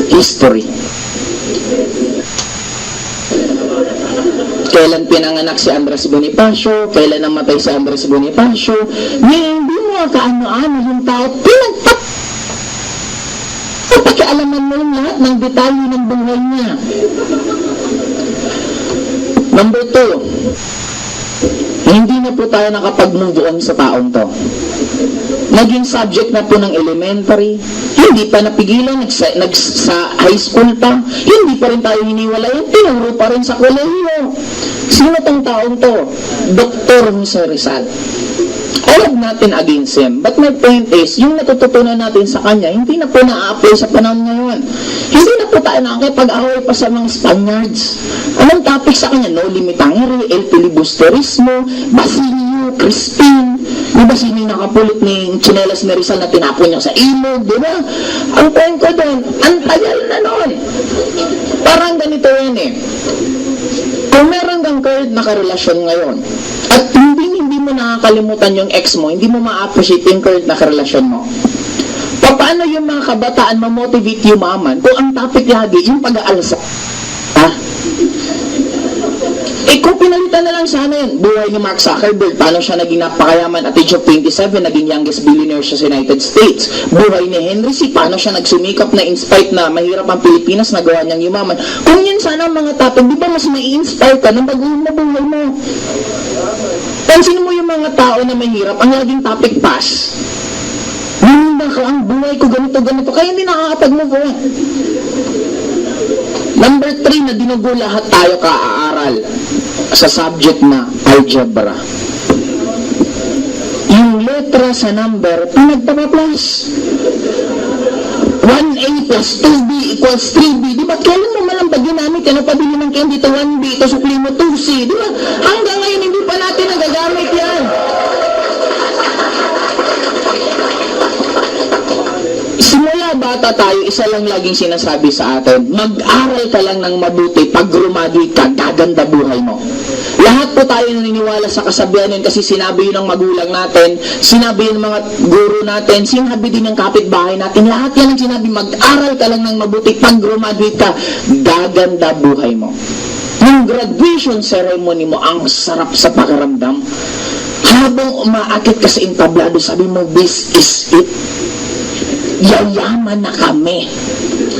Speaker 5: History. Kailan pinanganak si Andres Bonifacio, kailan namatay si Andres Bonifacio, hindi mo kaano-ano yung tao, pakialaman mo yung lahat ng detalye ng buhay niya. Number 2, hindi na po tayo nakapag-move on sa taong to. Naging subject na po ng elementary, hindi pa napigilan, sa high school pa, hindi pa rin tayo hiniwalayan, tinuro pa rin sa kolehiyo. Sino tong taong to? Dr. Jose Rizal. I have nothing against him, but my point is, yung natututunan natin sa kanya, hindi na po na-apply sa panahon ngayon. Hindi na po tayo nakakipag-away pa sa mga Spaniards. Anong topic sa kanya? No limitangere, el filibusterismo, Basilio, Crispin. Di ba sino yung nakapulot ni tsinelas ni Rizal na tinapon niya sa ilog, di ba? Ang point ko doon, ang tagal na noon. Parang ganito yan eh. Kung meron kang current na karelasyon ngayon, at hindi mo nakakalimutan yung ex mo, hindi mo ma-appreciate yung current na karelasyon mo, paano yung mga kabataan ma-motivate yumaman kung ang topic lagi yung pag-aalsa? Ha? Eh kung pinalit Ikwenta na lang sana yun. Buhay ni Mark Zuckerberg, paano siya naging napakayaman at age of 27, naging youngest billionaire siya sa United States. Buhay ni Henry C, paano siya nagsumikap na in spite na mahirap ang Pilipinas, nagawa niyang yumaman. Kung yun sana ang mga topic, di ba mas mai-inspire ka nang baguhin mo buhay mo? Pansinin mo yung mga tao na mahirap, ang laging topic pass. Baka ang buhay ko ganito, kaya hindi nakakapag-move on. Number 3 na dinugo lahat tayo kaaaral sa subject na algebra. Yung letra sa number, pinagpapa-plus. 1A plus 2B equals 3B. Di ba? Kailan mo malang ba ginamit? Ano pabili ng candy to 1B, ito sukli mo 2C. Di ba? Hanggang ngayon, hindi pa natin nagagamit yan. Simula bata tayo, isa lang laging sinasabi sa atin, mag-aral ka lang ng mabuti, pag graduate ka, gaganda buhay mo. Lahat po tayo naniniwala sa kasabihan yun kasi sinabi yun ng magulang natin, sinabi yun ng mga guro natin, sinabi din ng kapitbahay natin, lahat yan ang sinabi, mag-aral ka lang ng mabuti, pag graduate ka, gaganda buhay mo. Yung graduation ceremony mo, ang sarap sa pakiramdam. Habang umaakit ka sa entablado, sabi mo, this is it. Yayaman na kami.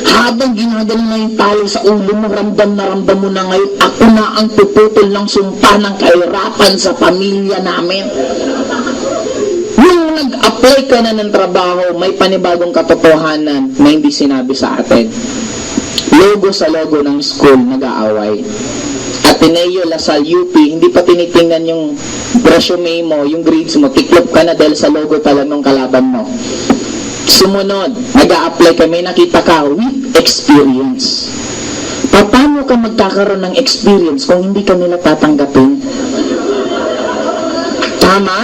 Speaker 5: Habang ginagaling na yung talo sa ulo mo, ramdam na ramdam mo na ngayon, ako na ang puputol ng sumpa ng kahirapan sa pamilya namin. Nung nag-apply ka na ng trabaho, may panibagong katotohanan na hindi sinabi sa atin. Logo sa logo ng school, nag-aaway. Ateneo, Lasal, UP, hindi pa tinitingnan yung resume mo, yung grades mo, tiklop ka na dahil sa logo pala ng kalaban mo. Sumunod, nag-a-apply ka, may nakita ka with experience. Paano ka magkakaroon ng experience kung hindi ka nila tatanggapin? Tama?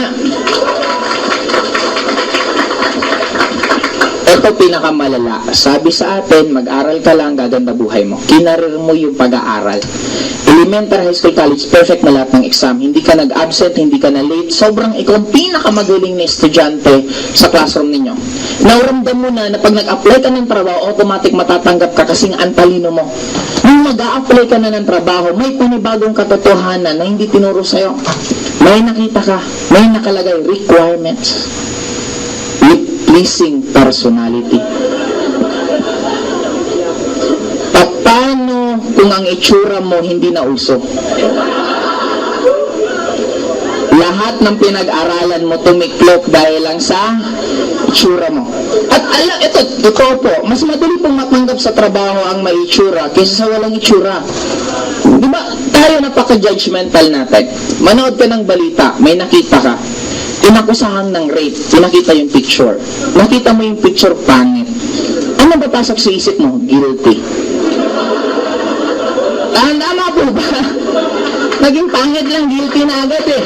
Speaker 5: Ito pinakamalala. Sabi sa atin, mag-aral ka lang, gaganda buhay mo. Kinarir mo yung pag-aaral. Elementary, high school, college, perfect na lahat ng exam. Hindi ka nag-absent, hindi ka na late. Sobrang ikaw ang pinakamagaling na estudyante sa classroom ninyo. Nauramdam mo na pag nag-apply ka ng trabaho, automatic matatanggap ka kasi ang talino mo. Nung mag-a-apply ka na ng trabaho, may panibagong katotohanan na hindi tinuro sa'yo. May nakita ka, may nakalagay requirements with pleasing personality. Paano kung ang itsura mo hindi na uso? Lahat ng pinag-aralan mo tumiklop dahil lang sa itsura mo. At ito po, mas madali pong matanggap sa trabaho ang may itsura kaysa sa walang itsura. Di ba, tayo napaka-judgmental natin. Manood ka ng balita, may nakita ka, inakusahan ng rape, pinakita yung picture. Nakita mo yung picture, pangit. Ano ba pasok sa isip mo? Guilty. Tama po ba? Naging pangit lang, guilty na agad eh.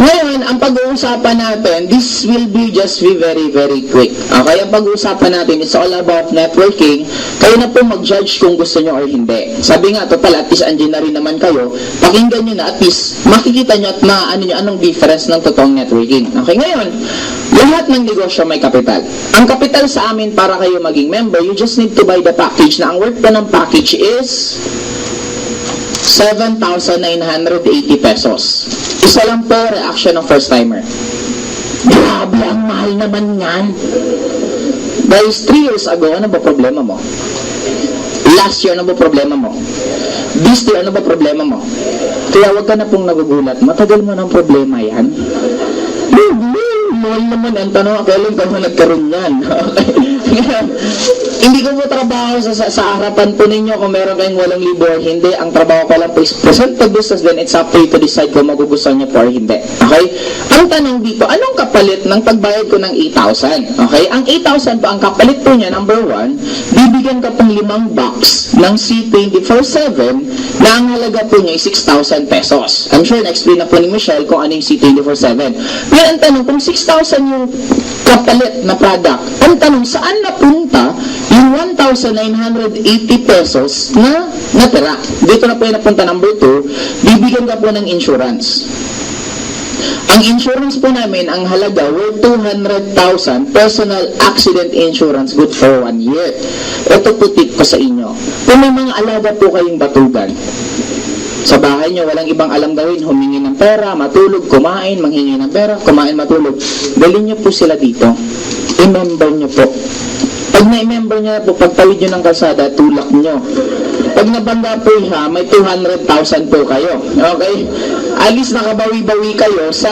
Speaker 5: Ngayon, ang pag-uusapan natin, this will be just be very, very quick. Okay, ang pag-uusapan natin, it's all about networking. Kayo na po mag-judge kung gusto nyo or hindi. Sabi nga, total, at least andyan na rin naman kayo. Pakinggan nyo na, at least makikita nyo at maano nyo anong difference ng totoong networking. Okay, ngayon, lahat ng negosyo may kapital. Ang kapital sa amin para kayo maging member, you just need to buy the package. Na ang worth pa ng package is 7,980 pesos. Isa lang po reaction ng first timer. Grabe, ang mahal naman yan. Dahil 3 years ago, ano ba problema mo? Last year, ano ba problema mo? This year, ano ba problema mo? Kaya wag ka na pong nagugulat. Matagal mo ng problema yan. Mahal naman ang tanong, kailan ka mo nagkaroon yan? Hindi ko po trabaho sa harapan po ninyo kung meron kayong 8,000 or hindi. Ang trabaho ko lang po is present to business, then it's up to you to decide kung magugustuhan nyo po or hindi. Okay? Ang tanong dito, anong kapalit ng pagbayad ko ng 8,000? Okay? Ang 8,000 po, ang kapalit po niya, number 1, bibigyan ka pong 5 box ng C24/7 na ang halaga po niya ay 6,000 pesos. I'm sure na-explain na po ni Michelle kung ano yung C24/7. Pero ang tanong, kung 6,000 yung kapalit na product, ang tanong, saan napunta yung 1,980 pesos na natira? Dito na po yung napunta. Number 2, bibigyan ka po ng insurance. Ang insurance po namin, ang halaga worth 200,000 personal accident insurance good for 1 year. Ito po tip ko sa inyo. Kung may mga alaga po kayong batugan, sa bahay nyo, walang ibang alam gawin, humingi ng pera, matulog, kumain, manghingi ng pera, kumain, matulog. Dalhin nyo po sila dito. I-member nyo po. Pag na-member nyo po, pagtawid nyo ng kalsada, tulak nyo. Pag nabangga po ha, may 200,000 po kayo. Okay? At least nakabawi-bawi kayo sa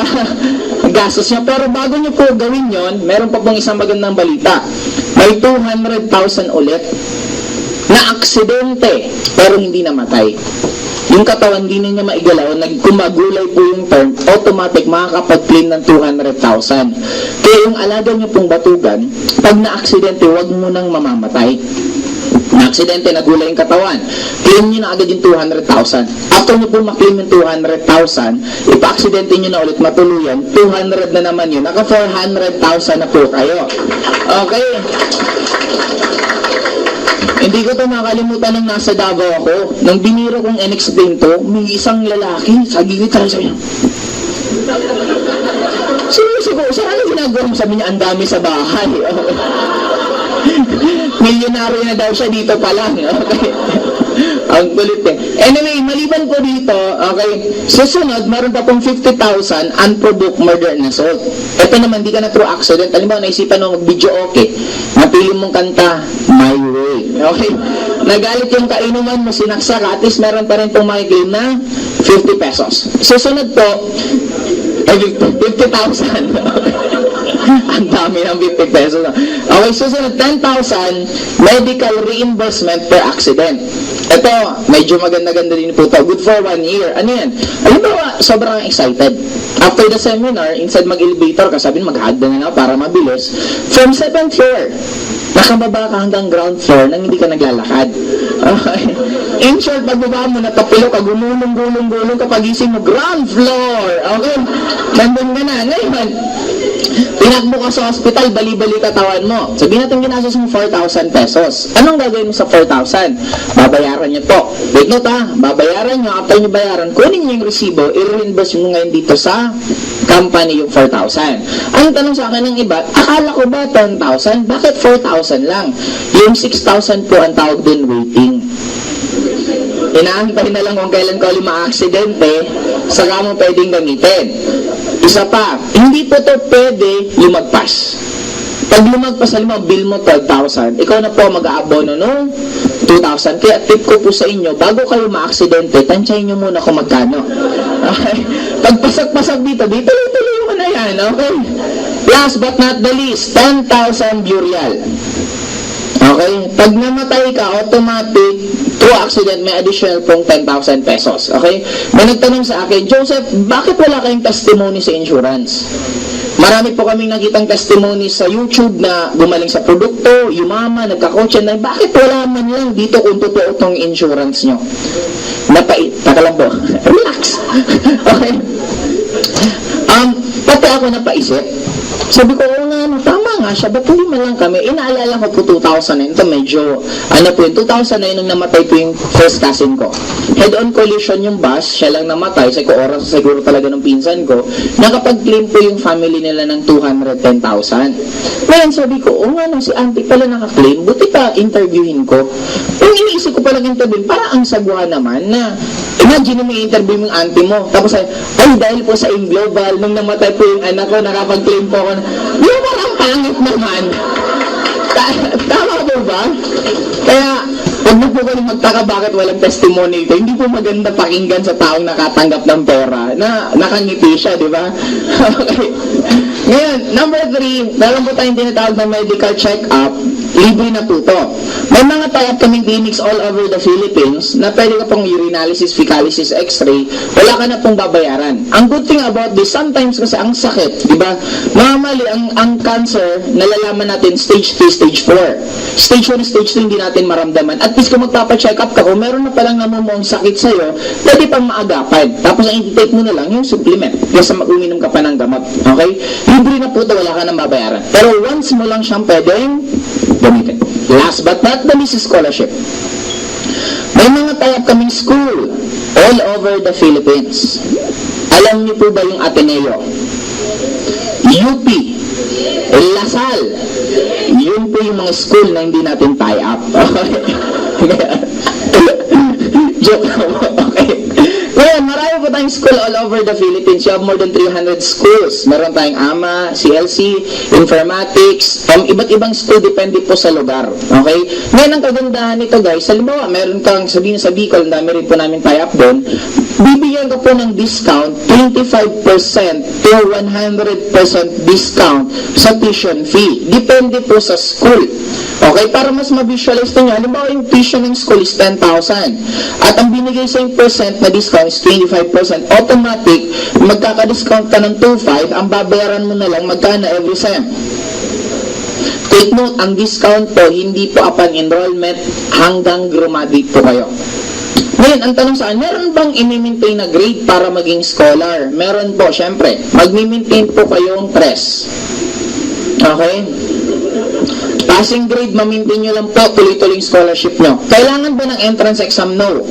Speaker 5: gastos nyo. Pero bago nyo po gawin yon, meron pa pong isang magandang balita. May 200,000 ulit na aksidente, pero hindi namatay. Yung katawan, hindi na niya maigalaw, nagkumagulay po yung term, automatic makakapag-claim ng 200,000. Kaya yung alaga niyo pong batugan, pag na-aksidente, huwag mo nang mamamatay. Na-aksidente, nagulay yung katawan, claim niyo na agad yung 200,000. After niyo po maklaim yung 200,000, ipa-aksidente niyo na ulit matuluyan, 200 na naman yun, naka 400,000 na po kayo. Okay? Hindi ko ito makalimutan nung nasa Davao ako. Nung biniro kong in-explain to, may isang lalaki sa gilid tayo sabi niya. Seryoso ko, saan ang ginagawa mo? Sabi niya, ang dami sa bahay. Milyonaryo na daw siya dito pa lang. Okay. Ang kulit eh. Anyway, maliban po dito, okay, susunod, meron pa pong 50,000 unprovoked murder and assault. Ito naman, di ka na through accident. Alam mo, naisipan mo mag-video okay. Napili mong kanta, My Way. Okay? Nagalit yung kainuman mo, sinaksak, at least meron pa rin pong makiklaim na 50 pesos. Susunod po, 50,000. Ang dami ng 50 pesos. Okay, susunod, 10,000 medical reimbursement per accident. Ito, medyo maganda-ganda din po ito. Good for 1 year. Ano yan? Alam mo ba, sobrang excited. After the seminar, instead mag-elevator ka, sabihin maghagda na na para mabilis. From 7th floor, nakababa ka hanggang ground floor nang hindi ka naglalakad. Okay. In short, pagbaba mo, natapilo ka, gulong-gulong-gulong ka, pagising mo, ground floor. Okay? Nandun ka na. Ngayon, tinakbo ka sa hospital, bali-bali katawan mo. Sabihin natin ginastos mo 4,000 pesos. Anong gagawin mo sa 4,000? Babayaran niyo po. Wait note ha, babayaran niyo, after niyo bayaran, kunin niyo yung resibo, i-reimburse mo ngayon dito sa company yung 4,000. Ang tanong sa akin ng iba, akala ko ba 10,000? Bakit 4,000 lang? Yung 6,000 po ang tawag din waiting. Inaantay na lang kung kailan ka ulit ma-aksidente, saka mo pwedeng gamitin. Isa pa, hindi po ito pwede lumagpas. Pag lumagpas, alam mo, bill mo 12,000, ikaw na po mag-aabono no 2,000. Kaya tip ko po sa inyo, bago kayo ma-aksidente, tansyahin nyo muna kung magkano. Okay? Pag pasak-pasak dito, tuloy mo na yan. Okay? Last but not the least, 10,000 burial. Okay? Pag namatay ka, automatic, through accident, may additional pong 10,000 pesos. Okay? May nagtanong sa akin, Joseph, bakit wala kayong testimony sa insurance? Marami po kaming nakitang testimony sa YouTube na gumaling sa produkto, yumama, nagkakotse na, bakit wala man lang dito kung totoo itong insurance nyo? Taka lang po. Relax. Okay? Pati ako napaisip. Sabi ko, oo nga, tama nga siya, ba't hindi man lang kami? Inaalala ko po 2009, ito medyo, po yun, 2009 nung namatay po yung first cousin ko. Head-on collision yung bus, siya lang namatay, sa oras siguro talaga ng pinsan ko, nakapag-claim po yung family nila ng 210,000. Ngayon sabi ko, oo nga, si auntie pala naka-claim, buti pa interviewin ko. Yung iniisip ko palang interviewin, para ang sagwa naman na, imagine mo i-interview yung auntie mo, tapos ay dahil po sa Global, nung namatay po yung anak ko, nakapag-claim po ako na, yung parang pangit naman. Tama po ba? Kaya, huwag mo po kayo magtaka bakit walang testimony ito. Hindi po maganda pakinggan sa taong nakatanggap ng pera na nakangiti siya, di ba? Okay. Ngayon, number 3, meron po tayong tinatawag na medical check-up. Libre na po ito. May mga tie-up kaming clinics all over the Philippines na pwede ka pong urinalysis, fecalysis, x-ray, wala ka na pong babayaran. Ang good thing about this, sometimes kasi ang sakit, di ba? Normally, ang cancer, nalalaman natin stage 3, stage 4. Stage 1, stage 2, hindi natin maramdaman. At least kung magpapacheck up ka, kung meron na palang namumong sakit sa'yo, pwede pang maagapan. Tapos ang i-take mo na lang yung supplement. Kasi mag-uminom ka pa ng gamot. Okay? Libre na po ito, wala ka nang babayaran. Pero once mo lang siyang pwedeng gamitin. Last but not the least, scholarship. May mga tie-up kaming school all over the Philippines. Alam niyo po ba yung Ateneo? UP, Lasal, yun po yung mga school na hindi natin tie up. Joke lang po. Okay. Ngayon, marami po tayong school all over the Philippines. You have more than 300 schools. Meron tayong AMA, CLC, Informatics, iba't ibang school, depende po sa lugar. Okay? Ngayon, ang kagandahan nito guys, halimbawa, meron kang sabihin sa Bicol, ang dami rin po namin tie up doon, bibigyan ka po ng discount, 25% to 100% discount sa tuition fee. Depende po sa school. Okay, para mas ma-visualize nyo, halimbawa yung tuition ng school is 10,000 at ang binigay sa yung percent na discount is 25%, automatic, magkaka-discount ka ng 2,500, ang babayaran mo na lang magkano every sem. Take note, ang discount po, hindi po upon enrollment hanggang graduate po kayo. Ngayon, ang tanong saan, meron bang i-maintain na grade para maging scholar? Meron po, syempre. Mag-maintain po kayong 3. Okay? Passing grade, ma-maintain nyo lang po, tuloy-tuloy yung scholarship nyo. Kailangan ba ng entrance exam? No.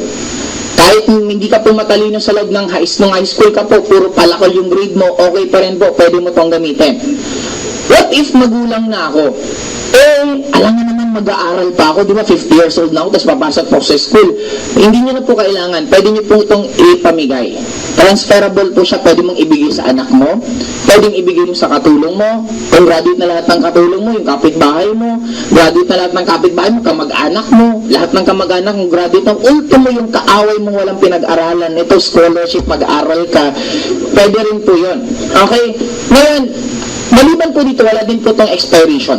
Speaker 5: Kahit hindi ka po matalino sa loob ng high school ka po, puro palakol yung grade mo, okay pa rin po, pwede mo tong gamitin. What if magulang na ako? Alam nga naman mag-aaral pa ako, di ba 50 years old na ako, tapos papasok po sa school. Hindi nyo na po kailangan, pwede nyo po itong ipamigay. Transferable po siya, pwede mong ibigay sa anak mo, pwedeng ibigay mo sa katulong mo, kung graduate na lahat ng katulong mo, yung kapitbahay mo, graduate na lahat ng kapitbahay mo, kamag-anak mo, lahat ng kamag-anak mo, graduate ng ultimo yung kaaway mo walang pinag-aralan, ito scholarship, mag-aral ka, pwede rin po yun. Okay? Ngayon, maliban po dito, wala din po itong expiration.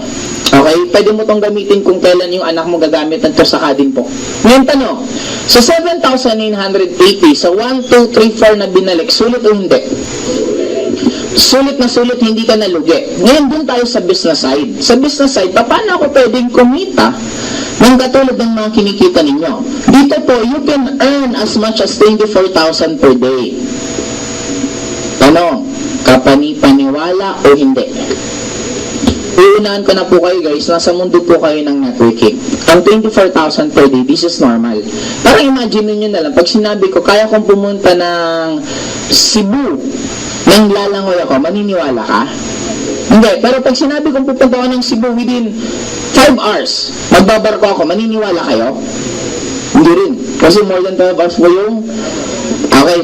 Speaker 5: Okay? Pwede mo itong gamitin kung kailan yung anak mo gagamit nito, saka din po. Ngayon tanong, sa 7,980, sa 1, 2, 3, 4 na binalik, sulit o hindi? Sulit na sulit, hindi ka nalugi. Ngayon dun tayo sa business side. Sa business side, paano ako pwedeng kumita ng katulad ng mga kinikita ninyo? Dito po, you can earn as much as 24,000 per day. Tanong, kapani-paniwala o hindi? Uunahan ko na po kayo guys, nasa mundo po kayo ng networking. Ang 24,000 per day, this is normal. Parang imagine niyo na lang, pag sinabi ko, kaya kong pumunta ng Cebu, nang lalangoy ako, maniniwala ka? Hindi, pero pag sinabi kong pupunta ako ng Cebu within 5 hours, magbabarko ako, maniniwala kayo? Hindi rin. Kasi more than 12 hours po yung... Okay.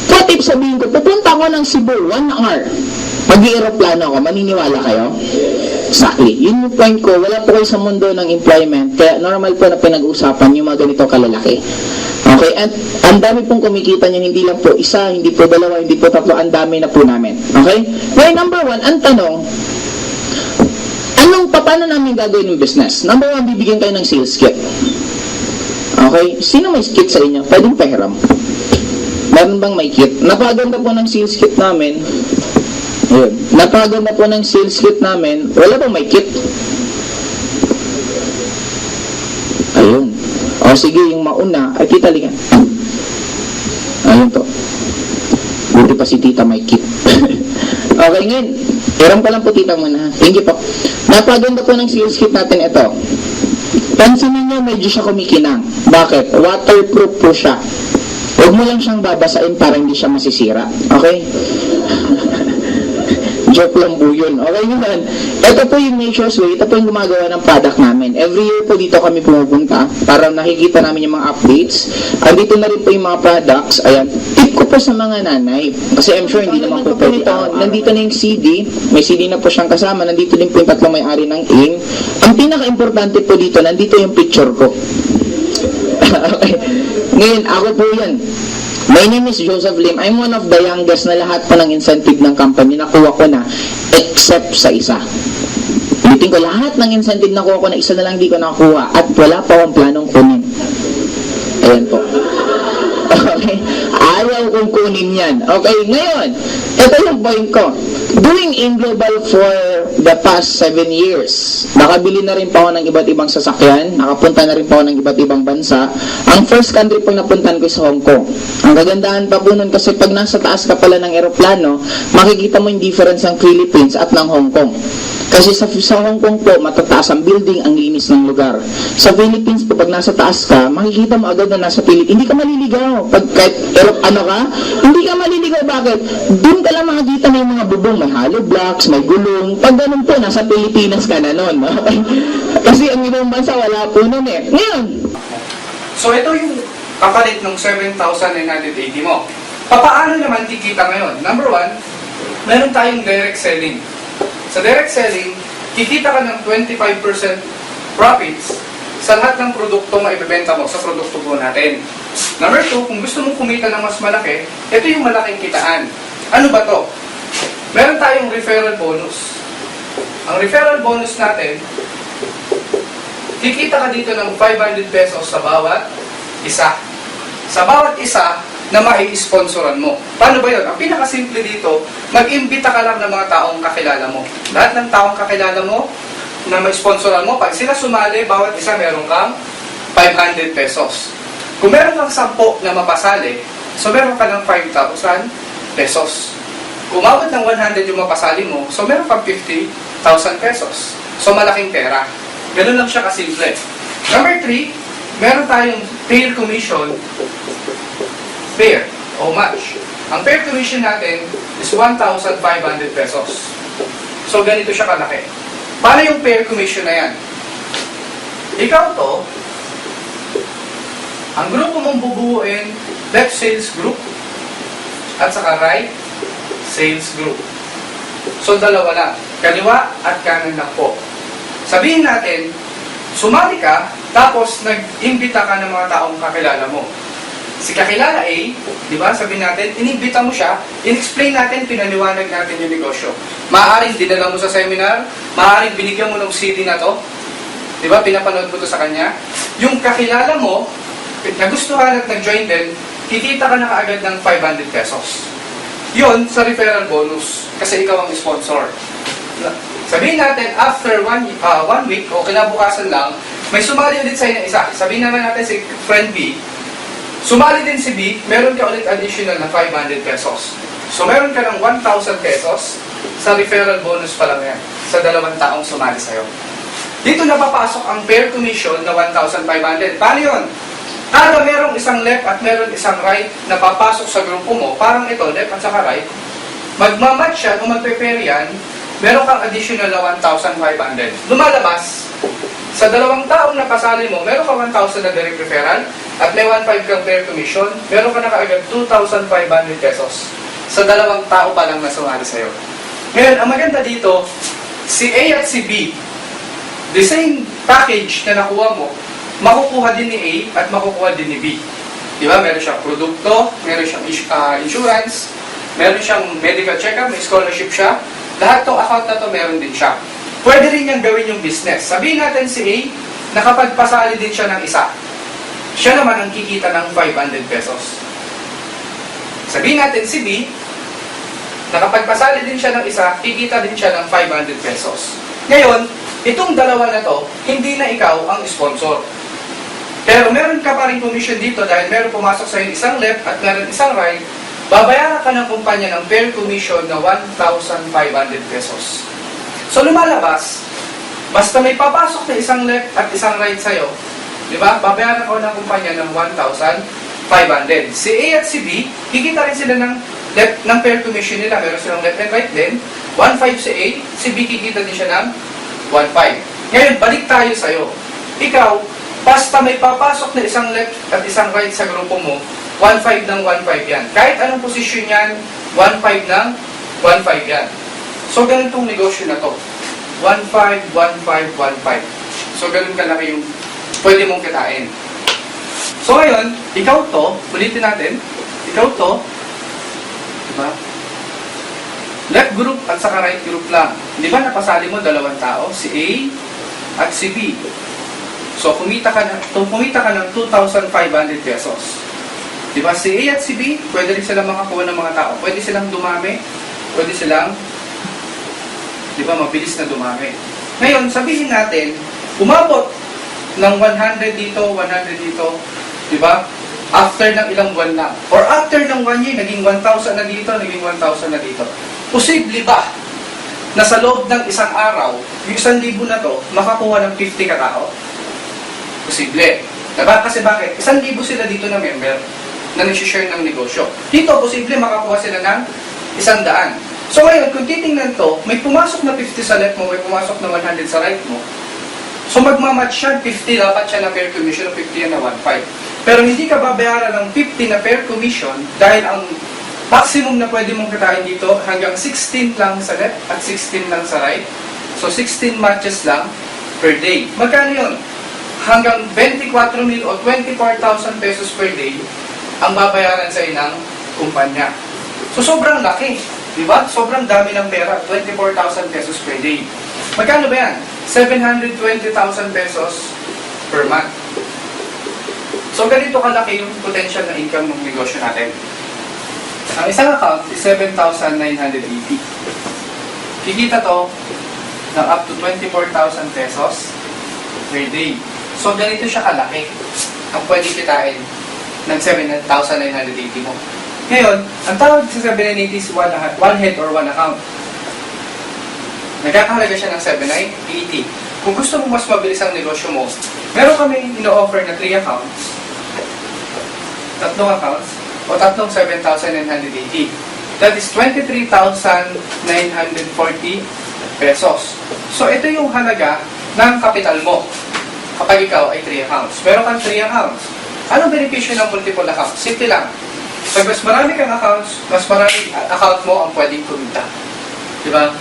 Speaker 5: What if sabihin ko, pupunta ako ng Cebu, 1 hour, mag-i-aeroplano ako, maniniwala kayo? Exactly. Yun yung point ko. Wala po kayo sa mundo ng employment. Kaya normal po na pinag-uusapan yung mga ganito kalalaki. Okay? At ang dami pong kumikita niyan, hindi lang po isa, hindi po dalawa, hindi po tatlo, ang dami na po namin. Okay? Ngayon, number 1, ang tanong, paano namin gagawin yung business? Number 1, bibigyan kayo ng sales kit. Okay? Sino may kit sa inyo? Pwedeng pahiram. Meron bang may kit? Napaganda po ng sales kit namin. Ayun. Napaganda po ng sales kit namin. Wala bang may kit? Ayun. O sige, yung mauna, ay tita, ligan. Ayun to. Buti pa si tita may kit. Okay, ngayon. Hiram pa lang po tita muna. Thank you po. Napaganda po ng sales kit natin ito. Pansin niyo, medyo siya kumikinang. Bakit? Waterproof po siya. Huwag mo lang siyang babasain para hindi siya masisira. Okay? Joke lang po yun. Okay naman. Ito po yung Nature's Way. Ito po yung gumagawa ng product namin. Every year po dito kami pumupunta para nakikita namin yung mga updates. Andito na rin po yung mga products. Ayan. Tip ko po sa mga nanay. Kasi I'm sure hindi naman po pwede. Nandito na yung CD. May CD na po siyang kasama. Nandito din po yung tatlong may-ari ng AIM. Ang pinaka-importante po dito, nandito yung picture ko. Okay. Ngayon, ako po yan. My name is Joseph Lim. I'm one of the youngest na lahat po ng incentive ng company nakuha ko na except sa isa. Ulitin ko, lahat ng incentive nakuha ko na isa na lang di ko nakuha at wala pa akong planong kunin. Ayan po. Okay? Ayaw kong kunin yan. Okay, ngayon, ito yung point ko. Doing AIM Global for the past 7 years, nakabili na rin pa ako ng iba't ibang sasakyan, nakapunta na rin pa ako ng iba't ibang bansa. Ang first country pong napuntan ko sa Hong Kong. Ang kagandahan pa po nun kasi pag nasa taas ka pala ng eroplano, makikita mo yung difference ng Philippines at ng Hong Kong. Kasi sa Hong Kong po, matataas ang building, ang linis ng lugar. Sa Philippines po, pag nasa taas ka, makikita mo agad na nasa Philippines. Hindi ka maliligaw. Pag kahit ano ka, hindi ka maliligaw. Bakit? Doon ka lang makikita may mga bubong, may hollow blocks, may gulong. Pag ganun po, nasa Pilipinas ka na nun. Kasi ang ibang bansa, wala po nun eh. Ngayon,
Speaker 3: So ito yung kapalit ng 7,980 mo. Paano naman kikita ngayon? Number one, meron tayong direct selling. Sa direct selling, kikita ka ng 25% profits sa lahat ng produkto na ibebenta mo sa produkto po natin. Number two, kung gusto mong kumita ng mas malaki, ito yung malaking kitaan. Ano ba to? Meron tayong referral bonus. Ang referral bonus natin, kikita ka dito ng 500 pesos sa bawat isa. Sa bawat isa na mai-sponsoran mo. Paano ba yun? Ang pinakasimple dito, mag-imbita ka lang ng mga taong kakilala mo. Lahat ng taong kakilala mo na mai-sponsoran mo, pag sila sumali, bawat isa meron kang 500 pesos. Kung meron kang 10 na mapasali, so meron ka ng 5,000 pesos. Kung umabot ng 100 yung mapasali mo, so meron kang 50,000 pesos. So malaking pera. Ganun lang siya kasimple. Number 3, meron tayong pair commission, pair o match. Ang pair commission natin is 1,500 pesos. So ganito siya kalaki. Paano yung pair commission na yan? Ikaw to, ang grupo mong bubuuin, left sales group at saka right sales group. So dalawa lang, kaliwa at kanan lang po. Sabihin natin, sumali ka, tapos nag-imbita ka ng mga taong kakilala mo. Si kakilala A, di ba, sabihin natin, inimbita mo siya, in-explain natin, pinaliwanag natin yung negosyo. Maaaring dinala mo sa seminar, maaaring binigyan mo ng CD na to, di ba, pinapanood mo to sa kanya. Yung kakilala mo, nagustuhan at nag-join din, kikita ka na kaagad ng 500 pesos. Yun sa referral bonus, kasi ikaw ang sponsor. Sabihin natin, after one week o kinabukasan lang, may sumali ulit sa'yo na isa. Sabihin naman natin si friend B, sumali din si B, meron ka ulit additional na 500 pesos. So meron ka ng 1,000 pesos sa referral bonus pa lang yan, sa dalawang taong sumali sa'yo. Dito napapasok ang pair commission na 1,500. Paano yun? Kada merong isang left at meron isang right na papasok sa grupo mo, parang ito, left at saka right, magmamatch siya, kung magpe-pair yan, meron kang additional na 1,500. Lumalabas, sa dalawang taong napasali mo, meron ka 1,000 na direct referral at may 1,500 kang pair commission, meron ka na kaagad 2,500 pesos sa dalawang tao pa lang na sumali sa'yo. Ngayon, ang maganda dito, si A at si B, the same package na nakuha mo, makukuha din ni A at makukuha din ni B. Di ba? Meron siyang produkto, meron siyang insurance, meron siyang medical check-up, may scholarship siya. Lahat ng account na to meron din siya. Pwede rin niyang gawin yung business. Sabihin natin si A, nakapagpasali din siya ng isa. Siya naman ang kikita ng 500 pesos. Sabihin natin si B, nakapagpasali din siya ng isa, kikita din siya ng 500 pesos. Ngayon, itong dalawa na to, hindi na ikaw ang sponsor. Pero meron ka pa rin commission dito dahil meron pumasok sa isang left at meron isang right, babayaran ka ng kumpanya ng pair commission na 1,500 pesos. So lumalabas, basta may papasok na isang left at isang right sa'yo, di ba? Babayaran ko ng kumpanya ng 1,500. Si A at si B, kikita rin sila ng pair commission nila. Meron silang left and right din. 1,500 si A, si B kikita din siya ng 1,500. Ngayon, balik tayo sa'yo. Ikaw, basta may papasok na isang left at isang right sa grupo mo, 1,500 ng 1,500 yan. Kahit anong posisyon yan, 1,500 ng 1,500 yan. So, ganun tong negosyo na to. 1,500, 1,500, 1,500. So, ganun kalaki yung pwede mong kitain. So, ngayon, ikaw to, ulitin natin, ikaw to, diba? Left group at saka right group lang. Di ba napasali mo dalawang tao, si A at si B. So, kumita ka ng 2,500 pesos. Di ba? Si A at si B, pwede rin silang makakuha ng mga tao. Pwede silang dumami, pwede silang, di ba, mabilis na dumami. Ngayon, sabihin natin, umabot ng 100 dito, 100 dito, di ba? After ng ilang buwan na. Or after ng 1 year, naging 1,000 na dito, naging 1,000 na dito. Posible ba na sa loob ng isang araw, yung 1,000 na to, makakuha ng 50 katao? Posible. Diba? Kasi bakit? 1,000 sila dito na member na nag-share ng negosyo. Dito, posible makakuha sila ng 100. So ngayon, kung titingnan to, may pumasok na 50 sa left mo, may pumasok na 100 sa right mo. So magmamatch siya, 50 dapat siya na fair commission, 50 yan na 1.5. Pero hindi ka babayaran ng 50 na fair commission dahil ang maximum na pwede mong kitain dito hanggang 16 lang sa left at 16 lang sa right. So 16 matches lang per day. Magkano yun? Hanggang 24,000 o 24,000 pesos per day ang babayaran sa inang kumpanya. So sobrang laki, di ba? Sobrang dami ng pera, 24,000 pesos per day. Magkano ba yan? 720,000 pesos per month. So ganito kalaki yung potential na income ng negosyo natin. Ang isang account is 7,980. Kikita to ng up to 24,000 pesos per day. So ganito siya kalaki ang pwede kitain ng 7,980 mo. Ngayon, ang tawag sa 7,980 is one head or one account. Nagkakahalaga siya ng 7,980. Kung gusto mo mas mabilis ang negosyo mo, meron kami ino-offer na 3 accounts, 3 accounts, o 7,980. That is 23,940 pesos. So ito yung halaga ng kapital mo kapag ikaw ay 3 accounts. Meron kang 3 accounts. Anong benepisyo ng multiple accounts? Simple lang. Pag mas marami kang accounts, mas marami account mo ang pwedeng kumita. Diba?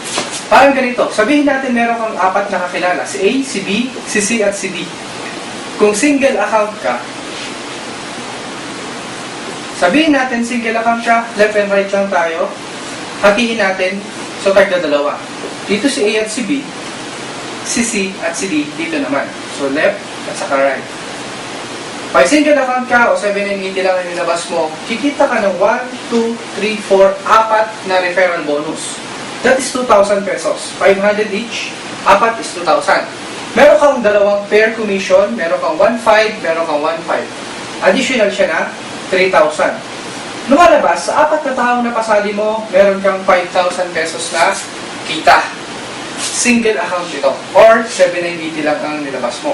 Speaker 3: Parang ganito. Sabihin natin meron kang 4 na kakilala. Si A, si B, si C, at si D. Kung single account ka, sabihin natin single account ka, left and right lang tayo. Hatiin natin, so tagda 2. Dito si A at si B, si C at si D, dito naman. So left at saka right. Pag single account ka o 7,980 lang ang nilabas mo, kikita ka ng 1, 2, 3, 4, 4 na referral bonus. That is 2,000 pesos. 500 each, 4 is 2,000. Meron kang 2 fair commission, meron kang 1,500, meron kang 1,500. Additional siya na 3,000. Lumalabas, sa 4 na taong napasali mo, meron kang 5,000 pesos na kita. Single account ito. Or 7,980 lang ang nilabas mo.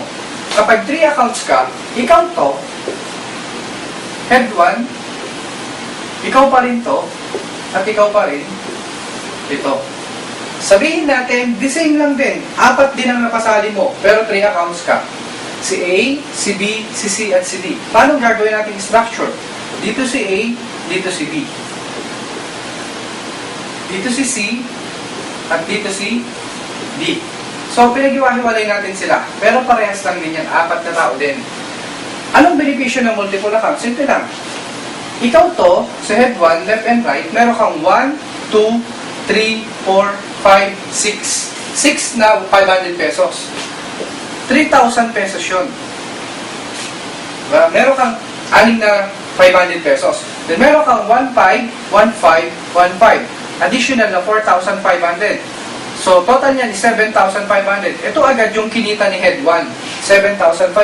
Speaker 3: Kapag 3 accounts ka, ikaw to, head 1, ikaw pa rin to, at ikaw pa rin ito. Sabihin natin, the same lang din. 4 din ang napasali mo, pero 3 accounts ka. Si A, si B, si C, at si D. Paano gagawin natin structure? Dito si A, dito si B. Dito si C, at dito si D. So, pinag-iwahiwalay natin sila. Pero parehas lang din yan. 4 na tao din. Anong benepisyo ng multiple account? Simple lang. Ikaw to, sa head 1, left and right, meron kang 1, 2, 3, 4, 5, 6. 6 na 500 pesos. 3,000 pesos yun. Diba? Meron kang 6 na 500 pesos. Then meron kang 1,500, 1,500, 1,500. Additional na 4,500. So, total niyan is 7,500. Ito agad yung kinita ni Head 1, 7,500.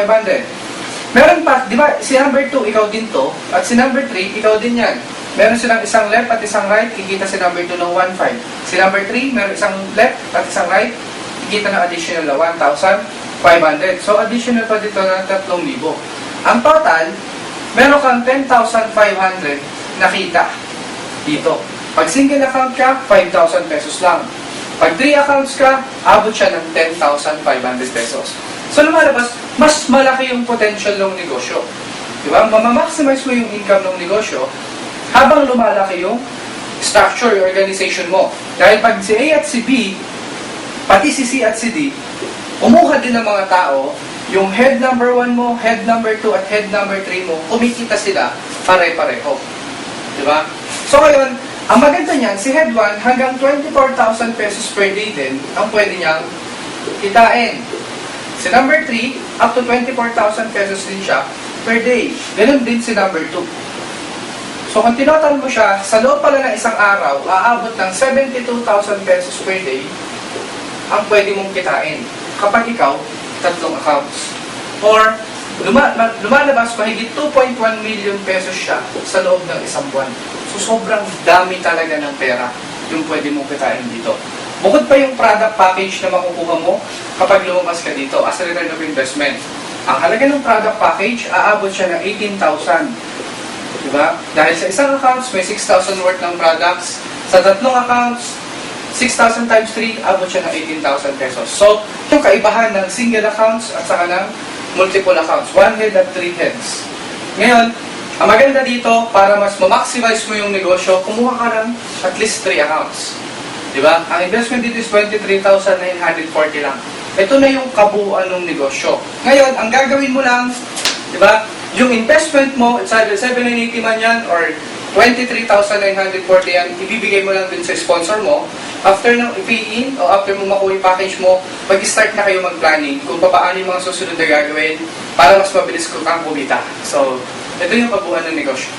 Speaker 3: Meron pa, di ba, si number 2, ikaw din to, at si number 3, ikaw din yan. Meron silang isang left at isang right, kikita si number 2 ng 1,500. Si number 3, meron isang left at isang right, kikita ng additional na 1,500. So, additional pa dito na 3,000. Ang total, meron kang 10,500 na kita dito. Pag single account ka, 5,000 pesos lang. Pag 3 accounts ka, abot siya ng 10,500 pesos. So lumalabas, mas malaki yung potential ng negosyo. Diba? Mamamaximize mo yung income ng negosyo habang lumalaki yung structure, yung organization mo. Dahil pag si A at si B, pati si C at si D, umuha din ng mga tao, yung head number 1 mo, head number 2 at head number 3 mo, kumikita sila pare-pareho. Diba? So ngayon, ang maganda niyan, si head 1 hanggang 24,000 pesos per day din ang pwede niyang kitain. Si number 3, up to 24,000 pesos din siya per day. Ganun din si number 2. So kung tinotal mo siya, sa loob pala ng isang araw, aabot ng 72,000 pesos per day ang pwede mong kitain kapag ikaw 3 accounts. Or lumalabas mahigit 2.1 million pesos siya sa loob ng isang buwan. So, sobrang dami talaga ng pera yung pwede mong kitain dito. Bukod pa yung product package na makukuha mo kapag lumabas ka dito as a return of investment. Ang halaga ng product package, aabot siya ng 18,000. Diba? Dahil sa isang accounts, may 6,000 worth ng products. Sa tatlong accounts, 6,000 times 3, abot siya ng 18,000 pesos. So, yung kaibahan ng single accounts at saka ng multiple accounts. One head at three heads. Ngayon, ang maganda dito, para mas ma-maximize mo yung negosyo, kumuha ka ng at least 3 accounts. Diba? Ang investment dito is 23,940 lang. Ito na yung kabuuan ng negosyo. Ngayon, ang gagawin mo lang, diba? Yung investment mo, it's either 780 man yan or 23,940 yan, ibibigay mo lang din sa sponsor mo. After ng i-pay-in o after mo makuha yung package mo, mag-start na kayo mag-planning kung paano yung mga susunod na gagawin para mas mabilis kang kumita. So, ito yung kabuuan ng negosyo.